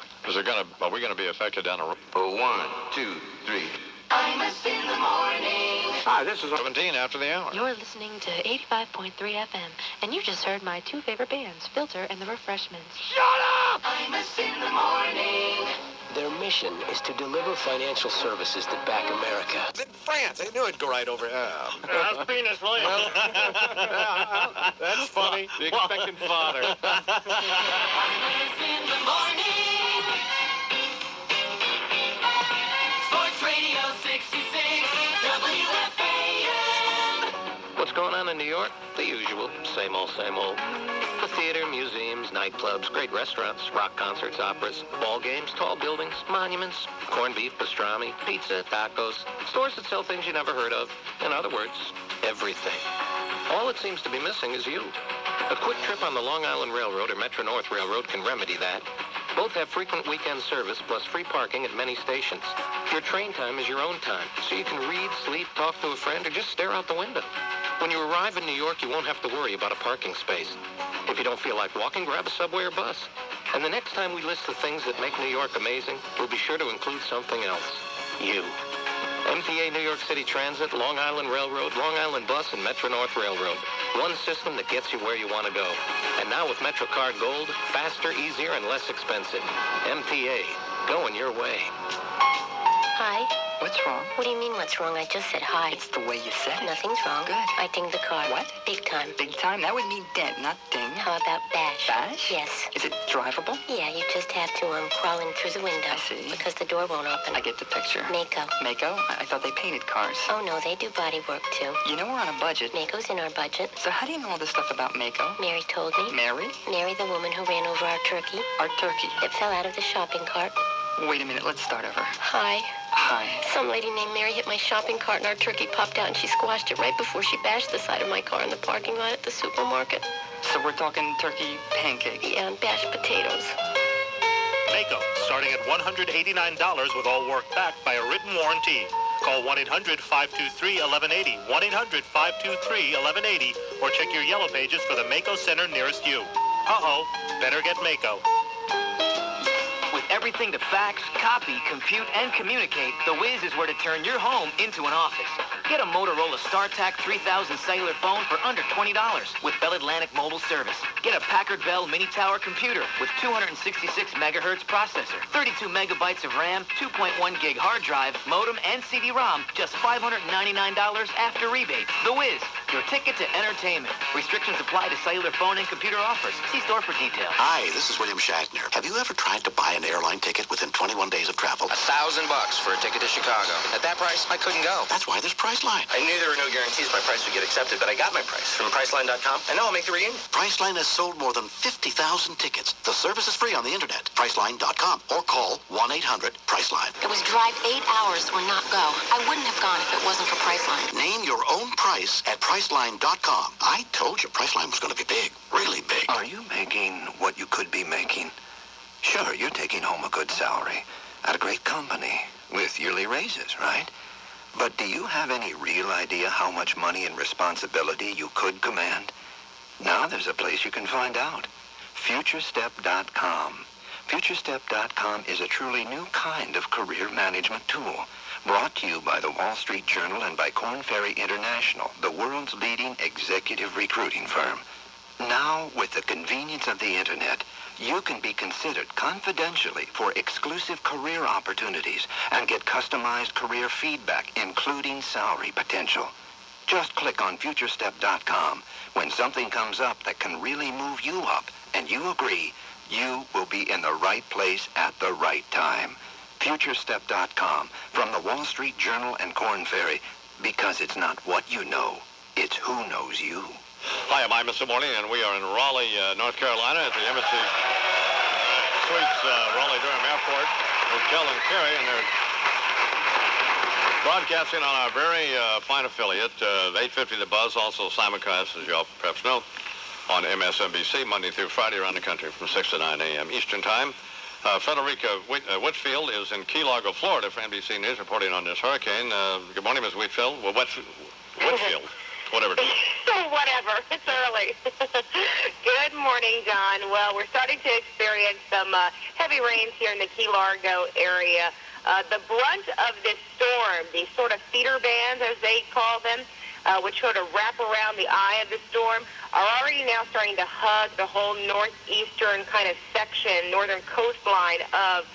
Are we going to be affected down the road? 1, 2, 3. Imus in the morning. Hi, this is 17 after the hour. You're listening to 85.3 FM, and you just heard my two favorite bands, Filter and The Refreshments. Shut up! Imus in the morning. Their mission is to deliver financial services that back America. In France, I knew it'd go right over. How's penis, William? That's funny. The expectant father. Imus in the morning. Sports Radio 66, WFAN. What's going on in New York? The usual. Same old, same old. The theater, museums, nightclubs, great restaurants, rock concerts, operas, ball games, tall buildings, monuments, corned beef, pastrami, pizza, tacos, stores that sell things you never heard of. In other words, everything. All it seems to be missing is you. A quick trip on the Long Island Railroad or Metro-North Railroad can remedy that. Both have frequent weekend service plus free parking at many stations. Your train time is your own time, so you can read, sleep, talk to a friend, or just stare out the window. When you arrive in New York, you won't have to worry about a parking space. If you don't feel like walking, grab a subway or bus. And the next time we list the things that make New York amazing, we'll be sure to include something else. You. MTA New York City Transit, Long Island Railroad, Long Island Bus, and Metro-North Railroad. One system that gets you where you want to go. And now with MetroCard Gold, faster, easier, and less expensive. MTA, going your way. Hi. What's wrong? What do you mean what's wrong? I just said hi. It's the way you said it. Nothing's wrong. Good. I dinged the car. What? Big time. Big time? That would mean dent, not ding. How about bash? Bash? Yes. Is it drivable? Yeah, you just have to crawl in through the window. I see. Because the door won't open. I get the picture. Mako. Mako? I thought they painted cars. Oh, no, they do body work, too. You know we're on a budget. Mako's in our budget. So how do you know all this stuff about Mako? Mary told me. Mary? Mary, the woman who ran over our turkey. Our turkey? It fell out of the shopping cart. Wait a minute, let's start over. Hi. Hi. Some lady named Mary hit my shopping cart and our turkey popped out and she squashed it right before she bashed the side of my car in the parking lot at the supermarket. So we're talking turkey pancakes? Yeah, and bashed potatoes. Mako, starting at $189 with all work backed by a written warranty. Call 1-800-523-1180, 1-800-523-1180, or check your yellow pages for the Mako Center nearest you. Uh-oh, better get Mako. With everything to fax, copy, compute, and communicate, The Wiz is where to turn your home into an office. Get a Motorola StarTAC 3000 cellular phone for under $20 with Bell Atlantic mobile service. Get a Packard Bell Mini Tower computer with 266 megahertz processor, 32 megabytes of RAM, 2.1 gig hard drive, modem, and CD-ROM, just $599 after rebate. The Wiz, your ticket to entertainment. Restrictions apply to cellular phone and computer offers. See store for details. Hi, this is William Shatner. Have you ever tried to buy an airline ticket within 21 days of travel? $1,000 for a ticket to Chicago. At that price, I couldn't go. That's why there's Priceline. I knew there were no guarantees my price would get accepted, but I got my price from Priceline.com. And now I'll make the reunion. Priceline has sold more than 50,000 tickets. The service is free on the internet. Priceline.com or call 1-800-PRICELINE. It was drive 8 hours or not go. I wouldn't have gone if it wasn't for Priceline. Name your own price at Priceline.com. I told you Priceline was going to be big. Really big. Are you making what you could be making? Sure, you're taking home a good salary at a great company with yearly raises, right? But do you have any real idea how much money and responsibility you could command? Now there's a place you can find out. FutureStep.com. FutureStep.com is a truly new kind of career management tool. Brought to you by the Wall Street Journal and by Korn Ferry International, the world's leading executive recruiting firm. Now, with the convenience of the internet, you can be considered confidentially for exclusive career opportunities and get customized career feedback, including salary potential. Just click on FutureStep.com. When something comes up that can really move you up and you agree, you will be in the right place at the right time. FutureStep.com from the Wall Street Journal and Korn Ferry, because it's not what you know, it's who knows you. Hi, I'm Imus this morning, and we are in Raleigh, North Carolina at the Embassy Suites, Raleigh-Durham Airport, Hotel and Carry, and they're broadcasting on our very fine affiliate, 850 The Buzz, also simulcast, as you all perhaps know, on MSNBC, Monday through Friday around the country from 6 to 9 a.m. Eastern Time. Frederica Whitfield is in Key Largo, Florida for NBC News, reporting on this hurricane. Good morning, Ms. Whitfield. Well, Whitfield. Whatever. Whatever. It's early. Good morning, John. Well, we're starting to experience some heavy rains here in the Key Largo area. The brunt of this storm, these sort of feeder bands, as they call them, which sort of wrap around the eye of the storm, are already now starting to hug the whole northeastern kind of section, northern coastline of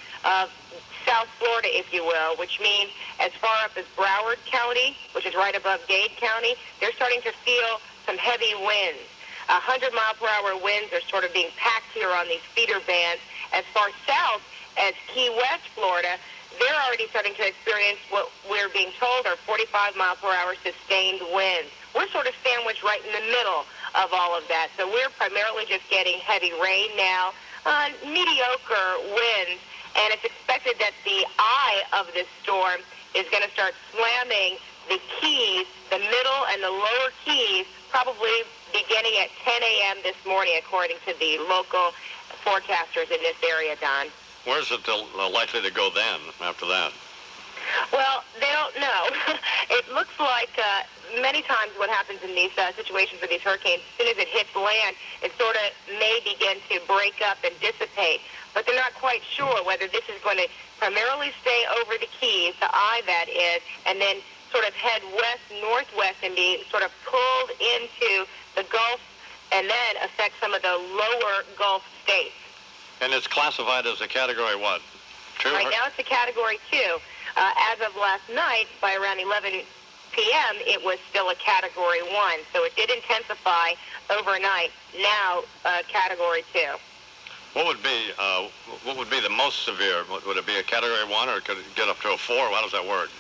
South Florida, if you will, which means as far up as Broward County, which is right above Dade County, they're starting to feel some heavy winds. 100-mile-per-hour winds are sort of being packed here on these feeder bands. As far south as Key West, Florida, they're already starting to experience what we're being told are 45-mile-per-hour sustained winds. We're sort of right in the middle of all of that. So we're primarily just getting heavy rain now, mediocre winds, and it's expected that the eye of this storm is going to start slamming the Keys, the middle and the lower Keys, probably beginning at 10 a.m. this morning, according to the local forecasters in this area, Don. Where's it likely to go then, after that? Well, they don't know. It looks like many times what happens in these situations with these hurricanes, as soon as it hits land, it sort of may begin to break up and dissipate. But they're not quite sure whether this is going to primarily stay over the Keys, the eye that is, and then sort of head west-northwest and be sort of pulled into the Gulf and then affect some of the lower Gulf states. And it's classified as a Category what? 2? Right now it's a Category 2. As of last night, by around 11 p.m., it was still a Category 1. So it did intensify overnight. Now, Category 2. What would be the most severe? Would it be a Category 1, or could it get up to a 4? How does that work?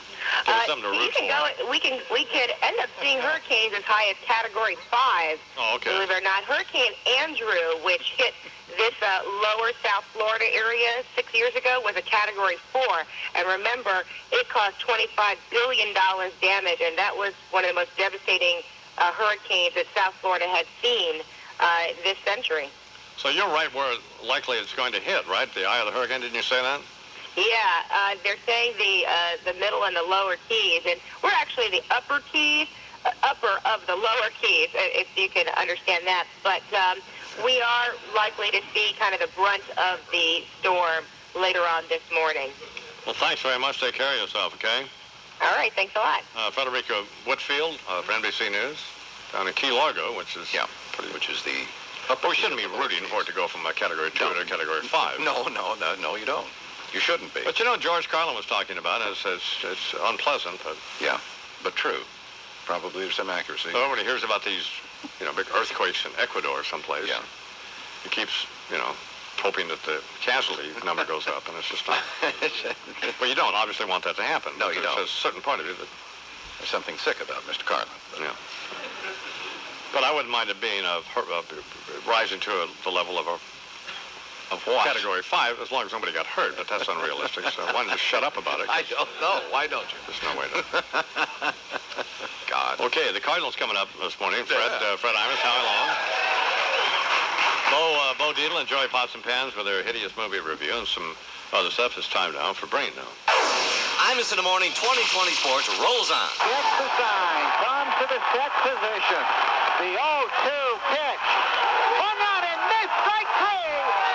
We could end up seeing hurricanes as high as Category 5. Oh, okay. Believe it or not. Hurricane Andrew, which hit this lower South Florida area 6 years ago, was a Category 4. And remember, it caused $25 billion damage, and that was one of the most devastating hurricanes that South Florida had seen this century. So you're right where likely it's going to hit, right? The eye of the hurricane, didn't you say that? Yeah, they're saying the middle and the lower Keys, and we're actually the upper Keys, upper of the lower Keys, if you can understand that. But we are likely to see kind of the brunt of the storm later on this morning. Well, thanks very much. Take care of yourself, okay? All right, thanks a lot. Federico Whitfield for NBC News down in Key Largo, which is the. But we shouldn't be rooting for it to go from a Category 2 to a Category 5. No, you don't. You shouldn't be. But you know, George Carlin was talking about it. It's unpleasant, but yeah, but true. Probably there's some accuracy. So everybody hears about these, big earthquakes in Ecuador someplace. Yeah. He keeps, hoping that the casualty number goes up, and it's just not. Well, you don't obviously want that to happen. No, you don't. There's a certain point of view that there's something sick about Mr. Carlin. Yeah. But I wouldn't mind it being rising to the level of what? Category 5, as long as nobody got hurt, but that's unrealistic, so why don't you shut up about it? I don't know. Why don't you? There's no way to. God. Okay, the Cardinals coming up this morning. Fred Imus, how long? Bo Dietl and Joey Pots and Pans with their hideous movie review and some other stuff. It's time now for Brain now. Imus in the Morning 2020 Sports rolls on. Gets the sign. Comes to the set position. The 0-2 pitch. Swung on and missed, strike 3.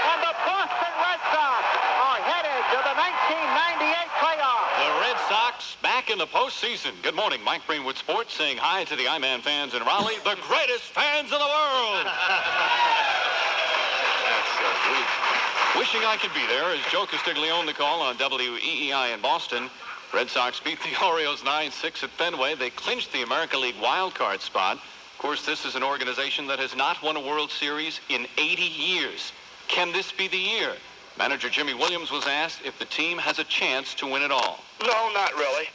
And the Boston Red Sox are headed to the 1998 playoffs. The Red Sox back in the postseason. Good morning, Mike Greenwood Sports saying hi to the I-Man fans in Raleigh, the greatest fans in the world. That's sweet. Wishing I could be there as Joe Castiglione the call on WEEI in Boston. Red Sox beat the Orioles 9-6 at Fenway. They clinched the American League wildcard spot. Of course, this is an organization that has not won a World Series in 80 years. Can this be the year? Manager Jimmy Williams was asked if the team has a chance to win it all. No, not really.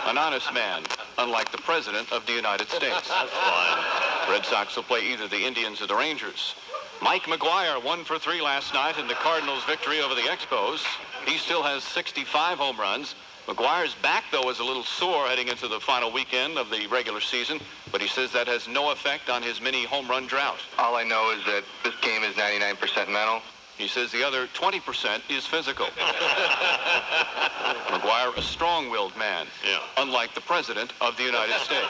An honest man, unlike the President of the United States. That's fine. Red Sox will play either the Indians or the Rangers. Mike McGuire 1 for 3 last night in the Cardinals' victory over the Expos. He still has 65 home runs. McGuire's back, though, is a little sore heading into the final weekend of the regular season, but he says that has no effect on his mini home run drought. All I know is that this game is 99% mental. He says the other 20% is physical. McGuire, a strong-willed man, unlike the President of the United States.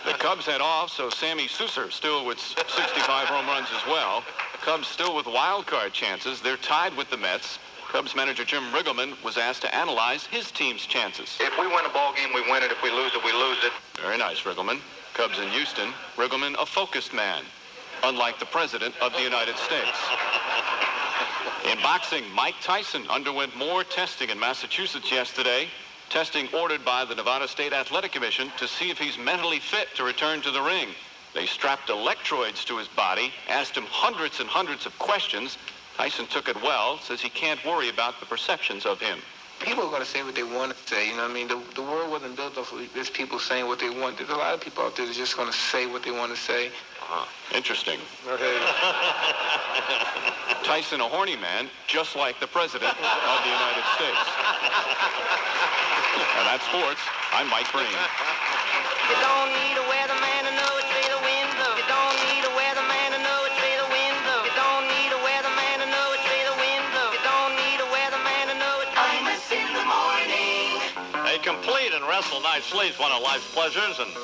The Cubs head off, so Sammy Sousser still with 65 home runs as well. Cubs still with wild card chances. They're tied with the Mets. Cubs manager Jim Riggleman was asked to analyze his team's chances. If we win a ball game, we win it. If we lose it, we lose it. Very nice, Riggleman. Cubs in Houston. Riggleman, a focused man, unlike the President of the United States. In boxing, Mike Tyson underwent more testing in Massachusetts yesterday. Testing ordered by the Nevada State Athletic Commission to see if he's mentally fit to return to the ring. They strapped electrodes to his body, asked him hundreds and hundreds of questions. Tyson took it well, says he can't worry about the perceptions of him. people are going to say what they want to say. You know what I mean? The world wasn't built off of just people saying what they want. There's a lot of people out there that's just going to say what they want to say. Interesting. Tyson, a horny man, just like the President of the United States. And that's sports. I'm Mike Breen. You don't need a weatherman to know which way the wind blows. You don't need a weatherman to know which way the wind blows. You don't need a weatherman to know which way the wind blows. You don't need a weatherman to know which way Imus in the morning. A complete and restful night's sleep is one of life's pleasures, and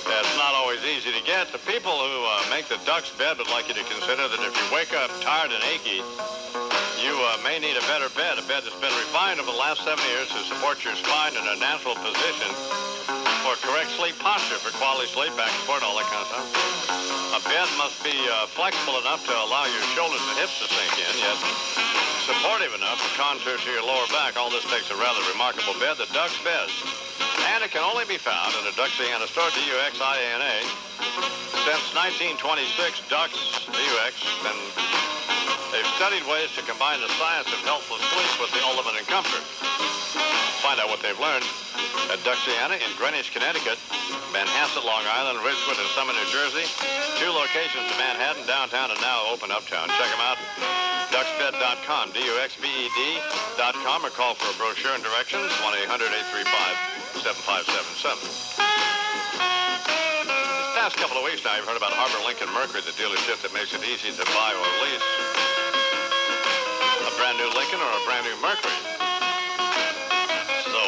it's not always easy to get. The people who make the duck's bed would like you to consider that if you wake up tired and achy, you may need a better bed, a bed that's been refined over the last 7 years to support your spine in a natural position for correct sleep posture, for quality sleep, back support, all that kind of stuff. A bed must be flexible enough to allow your shoulders and hips to sink in, yet supportive enough to contour to your lower back. All this takes a rather remarkable bed, the Duck's Bed. And it can only be found in a Duxiana store, D-U-X-I-A-N-A. Since 1926, Ducks, D-U-X, and they've studied ways to combine the science of healthful sleep with the ultimate in comfort. Find out what they've learned at Duxiana in Greenwich, Connecticut, Manhasset, Long Island, Ridgewood, and Summit, New Jersey. 2 locations in Manhattan, downtown, and now open uptown. Check them out. Duxbed.com, D-U-X-B-E-D.com, or call for a brochure and directions, 1-800-835-7577. These past couple of weeks now, you've heard about Harbor Lincoln Mercury, the dealership that makes it easy to buy or lease a brand new Lincoln or a brand new Mercury. So,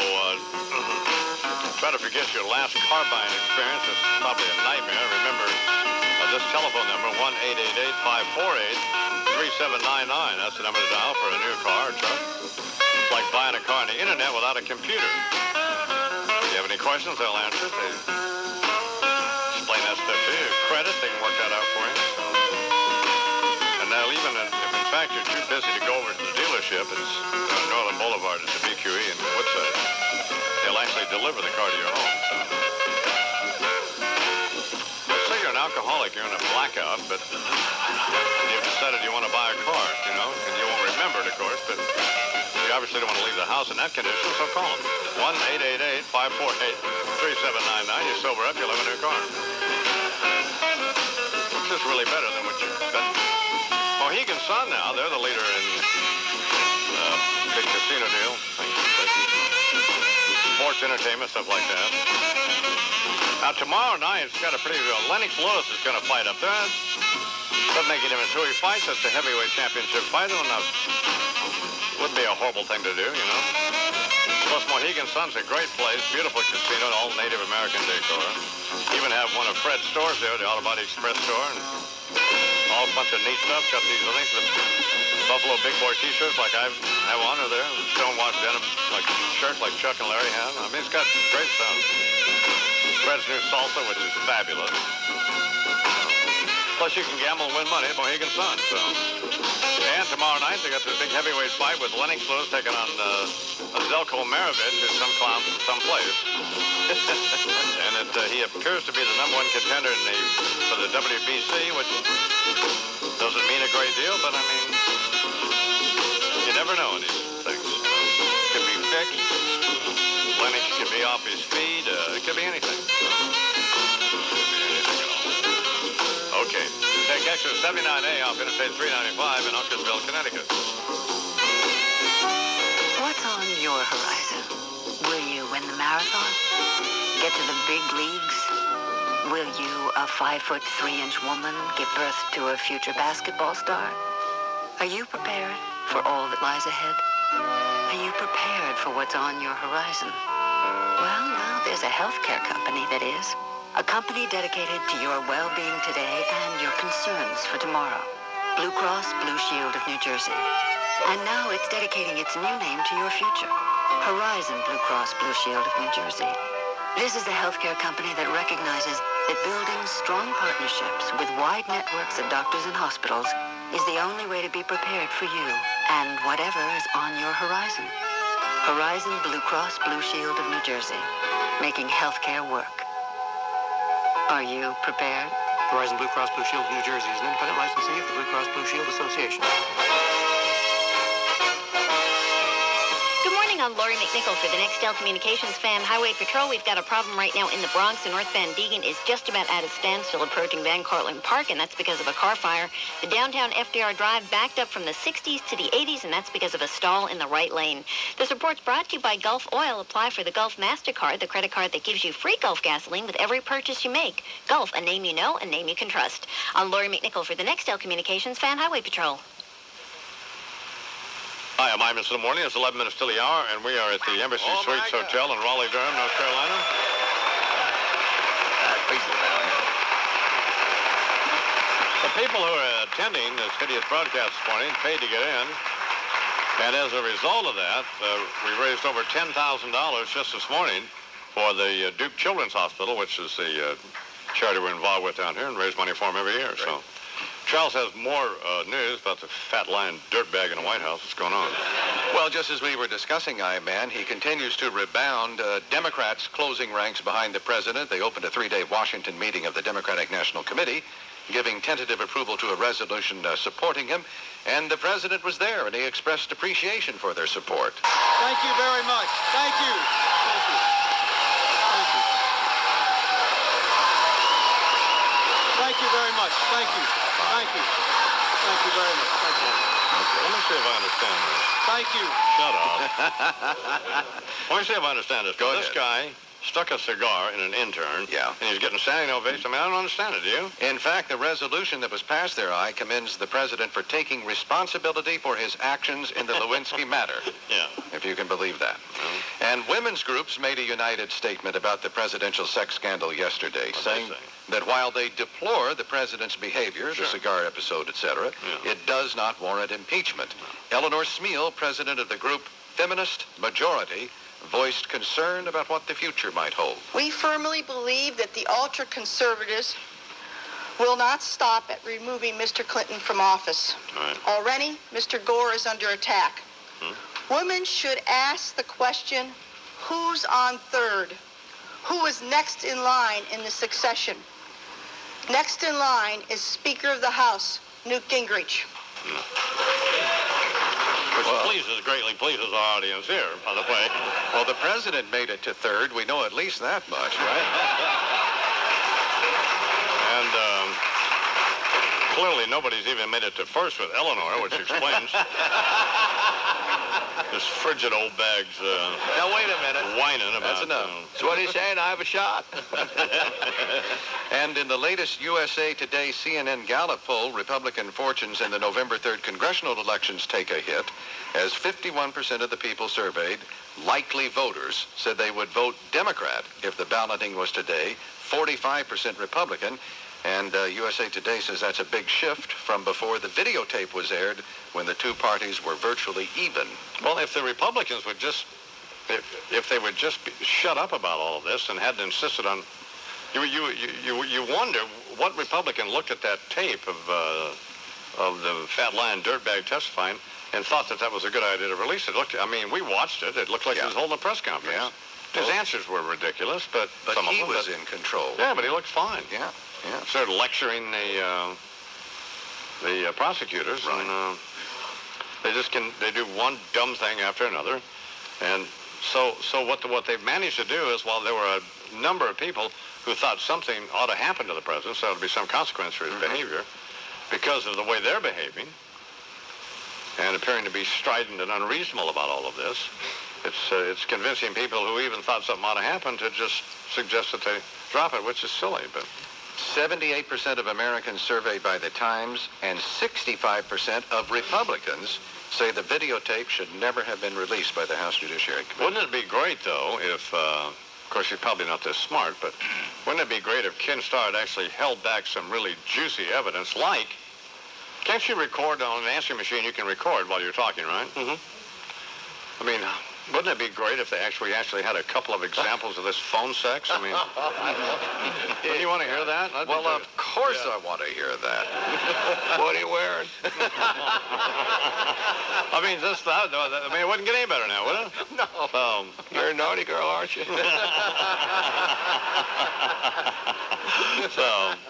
try to forget your last car buying experience. It's probably a nightmare. Remember this telephone number, 1-888-548-3799. That's the number to dial for a new car or truck. It's like buying a car on the internet without a computer. If you have any questions, they'll answer. They explain that stuff to you. Credit, they can work that out for you. And now, even if in fact you're too busy to go over to the dealership, it's on Northern Boulevard at the BQE in Woodside. They'll actually deliver the car to your home. So, let's say you're an alcoholic, you're in a blackout, but you've decided you want to buy a car, you know, and you won't remember it, of course, but you obviously don't want to leave the house in that condition, so call them. 1-888-548-3799. You sober up, you'll have a new car. Which is really better than what you expect. Mohegan Sun now, they're the leader in big casino deal, sports, entertainment, stuff like that. Now, tomorrow night, it's got a pretty real. Lennox Lewis is going to fight up there. Doesn't make any difference who he fights. It's a heavyweight championship fight. Wouldn't be a horrible thing to do, you know. Plus, Mohegan Sun's a great place, beautiful casino, all Native American decor. Even have one of Fred's stores there, the Auto Body Express store, and all a bunch of neat stuff. Got these, I think, the Buffalo Big Boy T-shirts like I have on her there. Stonewashed denim like shirt like Chuck and Larry have. I mean, it's got great stuff. Fred's new salsa, which is fabulous. Plus, you can gamble and win money at Mohegan Sun. So, and tomorrow night they got this big heavyweight fight with Lennox Lewis taking on Zelko Maravich, who's some clown from someplace. And he appears to be the #1 contender for the WBC, which doesn't mean a great deal, but I mean, you never know in these things. Could be fixed. Lennox could be off his feed. It could be anything. Okay. Take exit 79A off Interstate 395 in Uncasville, Connecticut. What's on your horizon? Will you win the marathon? Get to the big leagues? Will you, a 5'3" woman, give birth to a future basketball star? Are you prepared for all that lies ahead? Are you prepared for what's on your horizon? Well, now there's a healthcare company that is. A company dedicated to your well-being today and your concerns for tomorrow. Blue Cross Blue Shield of New Jersey. And now it's dedicating its new name to your future. Horizon Blue Cross Blue Shield of New Jersey. This is the healthcare company that recognizes that building strong partnerships with wide networks of doctors and hospitals is the only way to be prepared for you and whatever is on your horizon. Horizon Blue Cross Blue Shield of New Jersey. Making healthcare work. Are you prepared? Horizon Blue Cross Blue Shield of New Jersey is an independent licensee of the Blue Cross Blue Shield Association. Good morning, downtown Lori McNichol for the Nextel Communications fan. Highway Patrol, we've got a problem right now in the Bronx. The northbound Deegan is just about at a standstill approaching Van Cortlandt Park, and that's because of a car fire. The downtown FDR Drive backed up from the 60s to the 80s, and that's because of a stall in the right lane. This report's brought to you by Gulf Oil. Apply for the Gulf MasterCard, the credit card that gives you free Gulf gasoline with every purchase you make. Gulf, a name you know, a name you can trust. I'm Lori McNichol for the Nextel Communications fan. Highway Patrol. Hi, I'm Imus in the morning. It's 11 minutes till the hour, and we are at the Embassy Suites Hotel in Raleigh-Durham, North Carolina. The people who are attending this hideous broadcast this morning paid to get in, and as a result of that, we raised over $10,000 just this morning for the Duke Children's Hospital, which is the charity we're involved with down here, and raise money for them every year. Great. So Charles has more news about the fat lion dirtbag in the White House. What's going on? Well, just as we were discussing, I-Man, he continues to rebound. Democrats closing ranks behind the president. They opened a 3-day Washington meeting of the Democratic National Committee, giving tentative approval to a resolution supporting him. And the president was there, and he expressed appreciation for their support. Thank you very much. Thank you. Thank you. Thank you. Thank you very much. Thank you. Thank you. Thank you very much. Thank you. Okay, let me see if I understand this. Thank you. Shut up. Let me see if I understand this. Go ahead. This guy stuck a cigar in an intern. Yeah. And he's getting standing ovation. I mean, I don't understand it, do you? In fact, the resolution that was passed there, I commends the president for taking responsibility for his actions in the Lewinsky matter. Yeah. If you can believe that. And women's groups made a united statement about the presidential sex scandal yesterday, saying that while they deplore the president's behavior, the cigar episode, etc., it does not warrant impeachment. Eleanor Smeal, president of the group Feminist Majority, voiced concern about what the future might hold. We firmly believe that the ultra-conservatives will not stop at removing Mr. Clinton from office. Right. Already, Mr. Gore is under attack. Women should ask the question, who's on third? Who is next in line in the succession? Next in line is Speaker of the House, Newt Gingrich. Which greatly pleases our audience here, by the way. Well, the president made it to third. We know at least that much, right? And clearly nobody's even made it to first with Eleanor, which explains this frigid old bag's now, wait a minute. whining about... That's enough. So what he's saying, I have a shot. And in the latest USA Today CNN Gallup poll, Republican fortunes in the November 3rd congressional elections take a hit, as 51% of the people surveyed, likely voters, said they would vote Democrat if the balloting was today, 45% Republican, and USA Today says that's a big shift from before the videotape was aired when the two parties were virtually even. Well, if the Republicans would just, if they would just shut up about all of this and hadn't insisted on, you wonder what Republican looked at that tape of the fat lion dirtbag testifying and thought that was a good idea to release it. I mean, we watched it. It looked like he was holding a press conference. Yeah. His answers were ridiculous, but some he of them, was in control. Yeah, but he looked fine. Yeah. Yeah. Started lecturing the prosecutors, right. And they do one dumb thing after another, and so what they've managed to do is, while there were a number of people who thought something ought to happen to the president, so there would be some consequence for his behavior, because of the way they're behaving, and appearing to be strident and unreasonable about all of this, it's convincing people who even thought something ought to happen to just suggest that they drop it, which is silly, but. 78% of Americans surveyed by the Times and 65% of Republicans say the videotape should never have been released by the House Judiciary Committee. Wouldn't it be great, though, if, of course, you're probably not this smart, but wouldn't it be great if Ken Starr had actually held back some really juicy evidence, like, can't you record on an answering machine? You can record while you're talking, right? Mm-hmm. I mean, wouldn't it be great if they actually had a couple of examples of this phone sex? I mean, do you want to hear that? Well, of course I want to hear that. What are you wearing? I mean, it wouldn't get any better now, would it? No. You're a naughty girl, aren't you?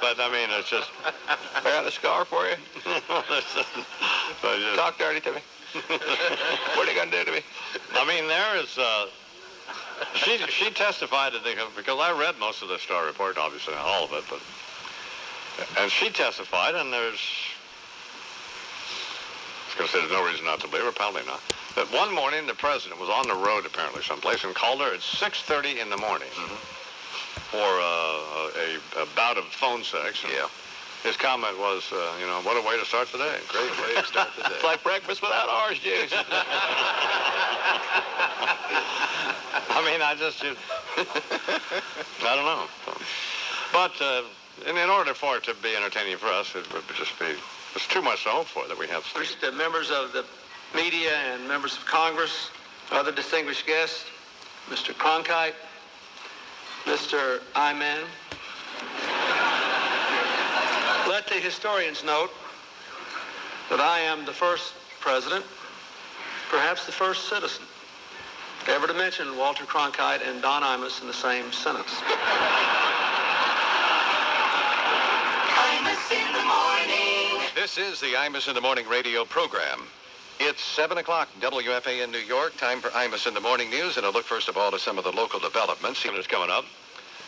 But I mean, it's just. I got a scar for you. Talk dirty to me. What are they going to do to me? I mean, there is... She testified that because I read most of the Star Report, obviously not all of it, but... And she testified, and there's... I was going to say there's no reason not to believe her, probably not. That one morning the president was on the road apparently someplace and called her at 6:30 in the morning for a bout of phone sex. And his comment was, what a way to start the day. Great way to start the day. It's like breakfast without orange juice. I mean, I don't know. But in order for it to be entertaining for us, it would just be, it's too much to hope for that we have. The members of the media and members of Congress, other distinguished guests, Mr. Cronkite, Mr. Iman. Let the historians note that I am the first president, perhaps the first citizen, ever to mention Walter Cronkite and Don Imus in the same sentence. Imus in the morning. This is the Imus in the Morning radio program. It's 7 o'clock, WFAN New York. Time for Imus in the Morning News, and a look first of all to some of the local developments. It's coming up.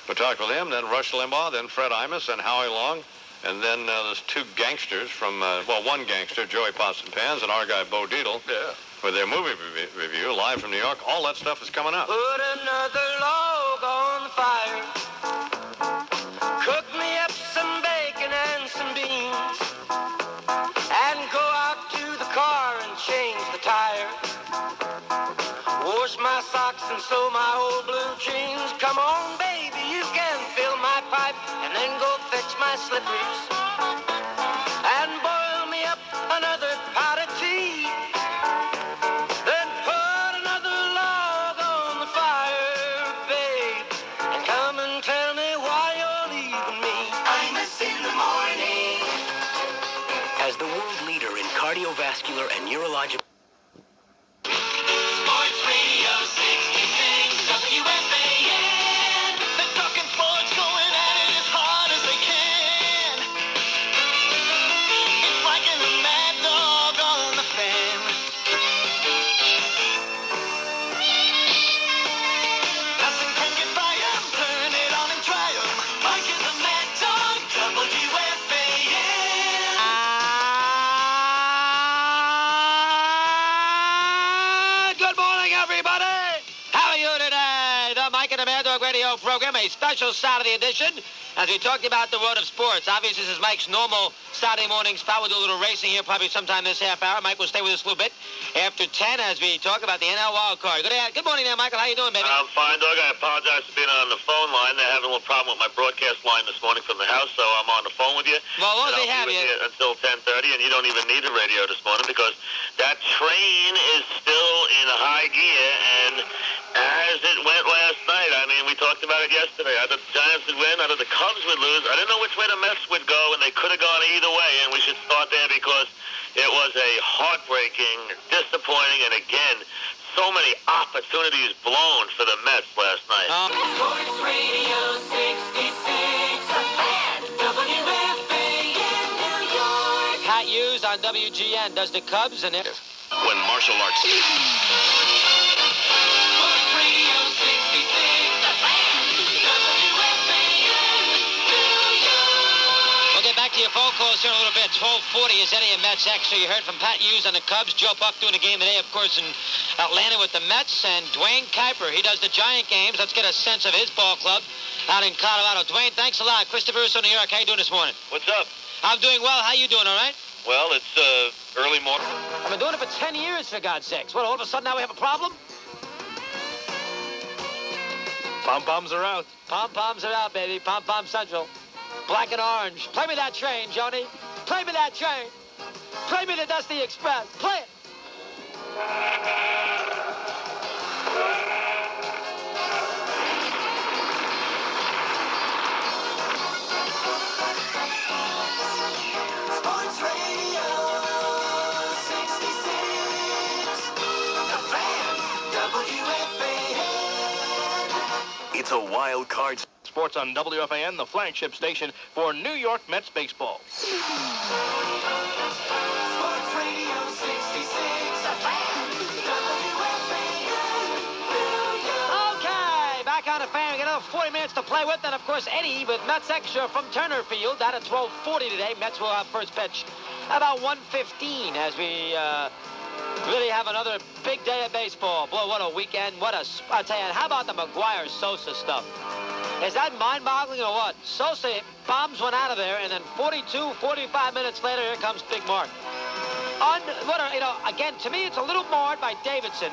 We'll talk with him, then Rush Limbaugh, then Fred Imus, and Howie Long. And then there's two gangsters from, one gangster, Joey Pots and Pans, and our guy, Bo Dietl, with their movie review, live from New York. All that stuff is coming up. Put another log on the fire. Cook me up some bacon and some beans. And go out to the car and change the tire. Wash my socks and sew my old blue jeans. Come on, baby, you can fill my pipe. And then go fetch my slippers. And boil me up another pot of tea. Then put another log on the fire, babe. And come and tell me why you're leaving me. Imus in the morning. As the world leader in cardiovascular and neurological... Sports Radio 66, WFAN. They're talking sports, going at it as hard as they can. It's like a mad dog on the fan. Nothing can get by 'em, turn it on and try 'em. Mike is a mad dog, WFAN. Good morning, everybody. How are you today? The Mike and the Mad Dog Radio program, a special Saturday edition, as we talked about the world of sports. Obviously, this is Mike's normal Saturday morning spot. We'll do a little racing here probably sometime this half hour. Mike will stay with us a little bit after 10 as we talk about the NL wild card. Good morning there, Michael. How you doing, baby? I'm fine, Doug. I apologize for being on the phone line. They're having a little problem with my broadcast line this morning from the house, so I'm on the phone with you. Well, as long as And they I'll have be you. with until 10:30, and you don't even need a radio this morning because that train is still in high gear, and as it went last night, I mean, we talked about it yesterday. Either the Giants would win, either the Cubs would lose. I didn't know which way the Mets would go, and they could have gone either way, and we should start there because it was a heartbreaking, disappointing, and again, so many opportunities blown for the Mets last night. Sports Radio 66, WFAN New York. Pat Hughes on WGN does the Cubs and it. When martial arts... Sports Radio 66, WFAN New York. We'll get back to your phone calls here in a little bit. 12:40 is Eddie and Mets Extra. You heard from Pat Hughes on the Cubs. Joe Buck doing the game today, of course, in Atlanta with the Mets. And Dwayne Kuiper, he does the Giant games. Let's get a sense of his ball club out in Colorado. Dwayne, thanks a lot. Christopher Russo, New York. How you doing this morning? What's up? I'm doing well. How you doing, all right? Well, it's early morning. I've been doing it for 10 years, for God's sakes. What, all of a sudden now we have a problem? Pom-poms are out. Pom-poms are out, baby. Pom-pom Central. Black and orange. Play me that train, Joni. Play me that train. Play me the Dusty Express. Play it. Sports Radio 66, The Fan, WFAN. It's a wild card. Sports on WFAN, the flagship station for New York Mets baseball. Sports Radio 40 minutes to play with. And, of course, Eddie with Mets Extra from Turner Field. That at 12:40 today. Mets will have first pitch about 1:15 as we really have another big day of baseball. Boy, what a weekend. I'll tell you, how about the McGuire-Sosa stuff? Is that mind-boggling or what? Sosa bombs one out of there, and then 42, 45 minutes later, here comes Big Mark. Again, to me, it's a little marred by Davidson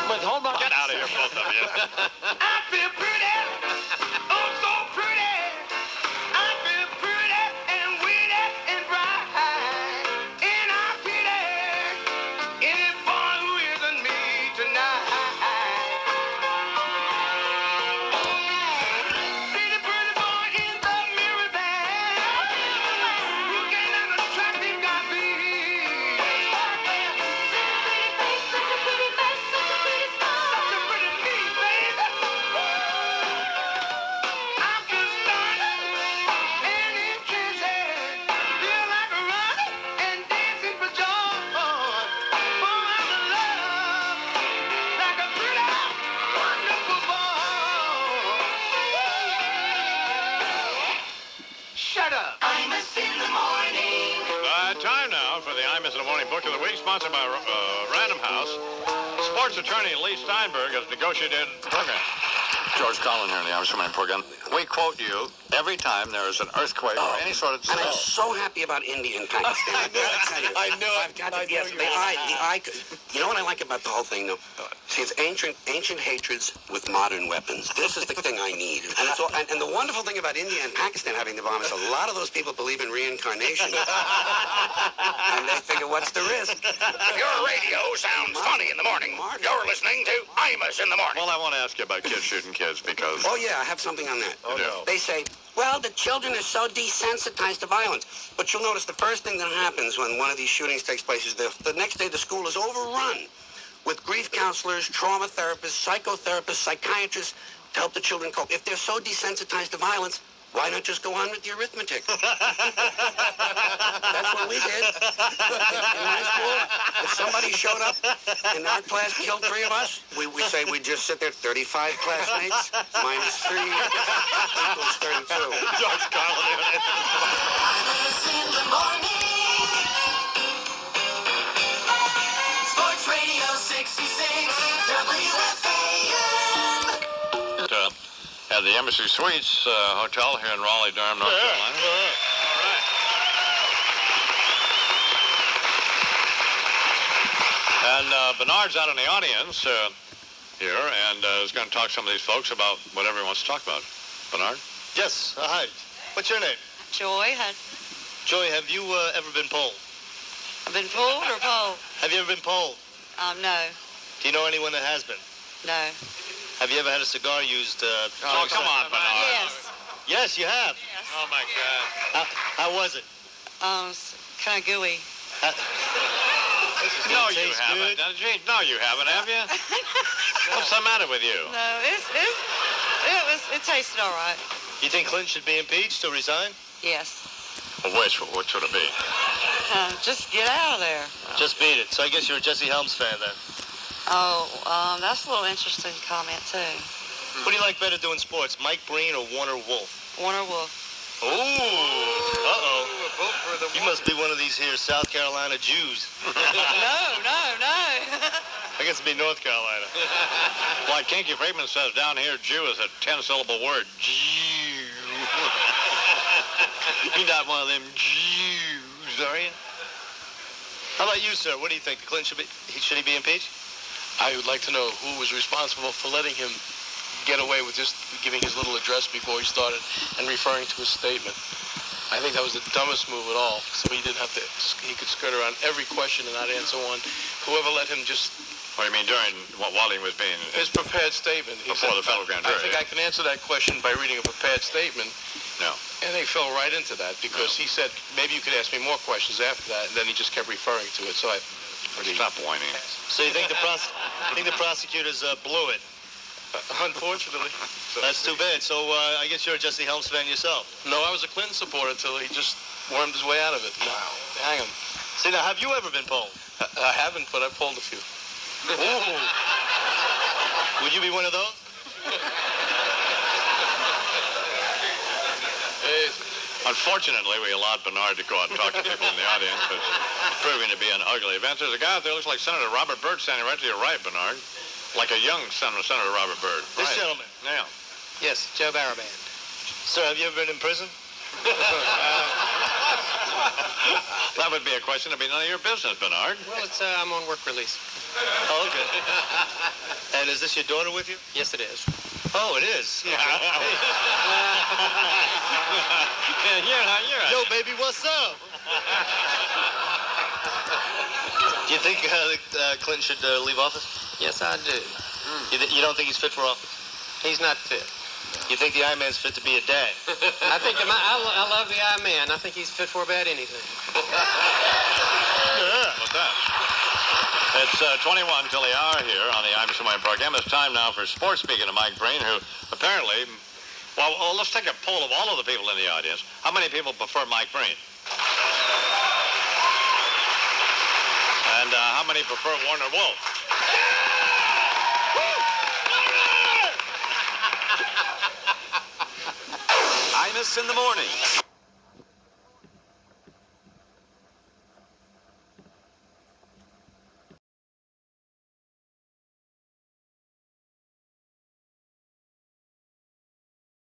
with home run. Get out of here, both of you. I feel pretty, oh so pretty. I feel pretty and witty and bright. And I pity any boy who isn't me tonight. Pretty boy in the mirror there, looking at the attractive guy be. Shut up. Imus in the morning. Time now for the Imus in the Morning Book of the Week, sponsored by Random House. Sports attorney Lee Steinberg has negotiated the program. George Collin here in the Imus in the Morning program. We quote you every time there is an earthquake or any sort of And I'm disaster. so happy about India and Pakistan. I knew it. I've got to, yes, the eye. You know what I like about the whole thing, though? See, it's ancient hatreds with modern weapons. This is the thing I need. And it's all, and the wonderful thing about India and Pakistan having the bomb is a lot of those people believe in reincarnation. And they figure, what's the risk? Your radio sounds funny in the morning. You're listening to Imus in the morning. Well, I want to ask you about kids shooting kids because... Oh, yeah, I have something on that. Oh, no. They say, well, the children are so desensitized to violence. But you'll notice the first thing that happens when one of these shootings takes place is the next day the school is overrun with grief counselors, trauma therapists, psychotherapists, psychiatrists to help the children cope. If they're so desensitized to violence, why not just go on with the arithmetic? That's what we did. In high school, if somebody showed up in our class, killed 3 of us, we say we'd just sit there, 35 classmates, minus 3 equals 32. George Carlin. Imus in the morning. Sports Radio 66 WFAN. At the Embassy Suites Hotel here in Raleigh, Durham, North Carolina. All right. And Bernard's out in the audience here and is going to talk to some of these folks about whatever he wants to talk about. Bernard? Yes, hi. What's your name? Joy. Joy, have you ever been polled? I've been pulled or polled? Have you ever been polled? No. Do you know anyone that has been? No. Have you ever had a cigar used? Oh, come on, Bernard. Yes. Yes, you have. Yes. Oh, my God. How was it? Kind of gooey. No, you haven't. No, you haven't, have you? What's the matter with you? No, it tasted all right. You think Clinton should be impeached or resign? Yes. Well, what should it be? Just get out of there. Just beat it. So I guess you're a Jesse Helms fan then. Oh, that's a little interesting comment too. Who do you like better doing sports, Mike Breen or Warner Wolf? Warner Wolf. Ooh, uh-oh. You must be one of these here South Carolina Jews. No. I guess it'd be North Carolina. Like Kinky Friedman says down here, Jew is a 10-syllable word. Jew. You're not one of them Jews, are you? How about you, sir? What do you think? Clinton should he be impeached? I would like to know who was responsible for letting him get away with just giving his little address before he started and referring to his statement. I think that was the dumbest move at all. So he could skirt around every question and not answer one. Whoever let him just... What do you mean while he was being... His prepared statement. Before the federal grand jury. I think I can answer that question by reading a prepared statement. No. And they fell right into that because he said, maybe you could ask me more questions after that, and then he just kept referring to it. So Stop whining. So you think the prosecutors blew it? Unfortunately. That's too bad. So I guess you're a Jesse Helms fan yourself. No, I was a Clinton supporter until he just wormed his way out of it. Wow. Hang him. See, now, have you ever been polled? I haven't, but I've polled a few. Ooh. Would you be one of those? Unfortunately, we allowed Bernard to go out and talk to people in the audience. It's proving to be an ugly event. There's a guy out there who looks like Senator Robert Byrd standing right to your right, Bernard. Like a young Senator Robert Byrd. This Right. gentleman. Yeah. Yes, Joe Baraband. Sir, have you ever been in prison? That would be a question. It'd be none of your business, Bernard. Well, it's I'm on work release. Oh, okay. And is this your daughter with you? Yes, it is. Oh, it is. Yeah. Yo, baby, what's up? Do you think Clinton should leave office? Yes, I do. You don't think he's fit for office? He's not fit. You think the I-Man's fit to be a dad? I think I love the I-Man. I think he's fit for about anything. Yeah. What's that? It's 21 till the hour here on the imus272 program. It's time now for sports. Speaking of Mike Breen, who apparently, well, let's take a poll of all of the people in the audience. How many people prefer Mike Breen? And how many prefer Warner Wolf? Imus in the morning.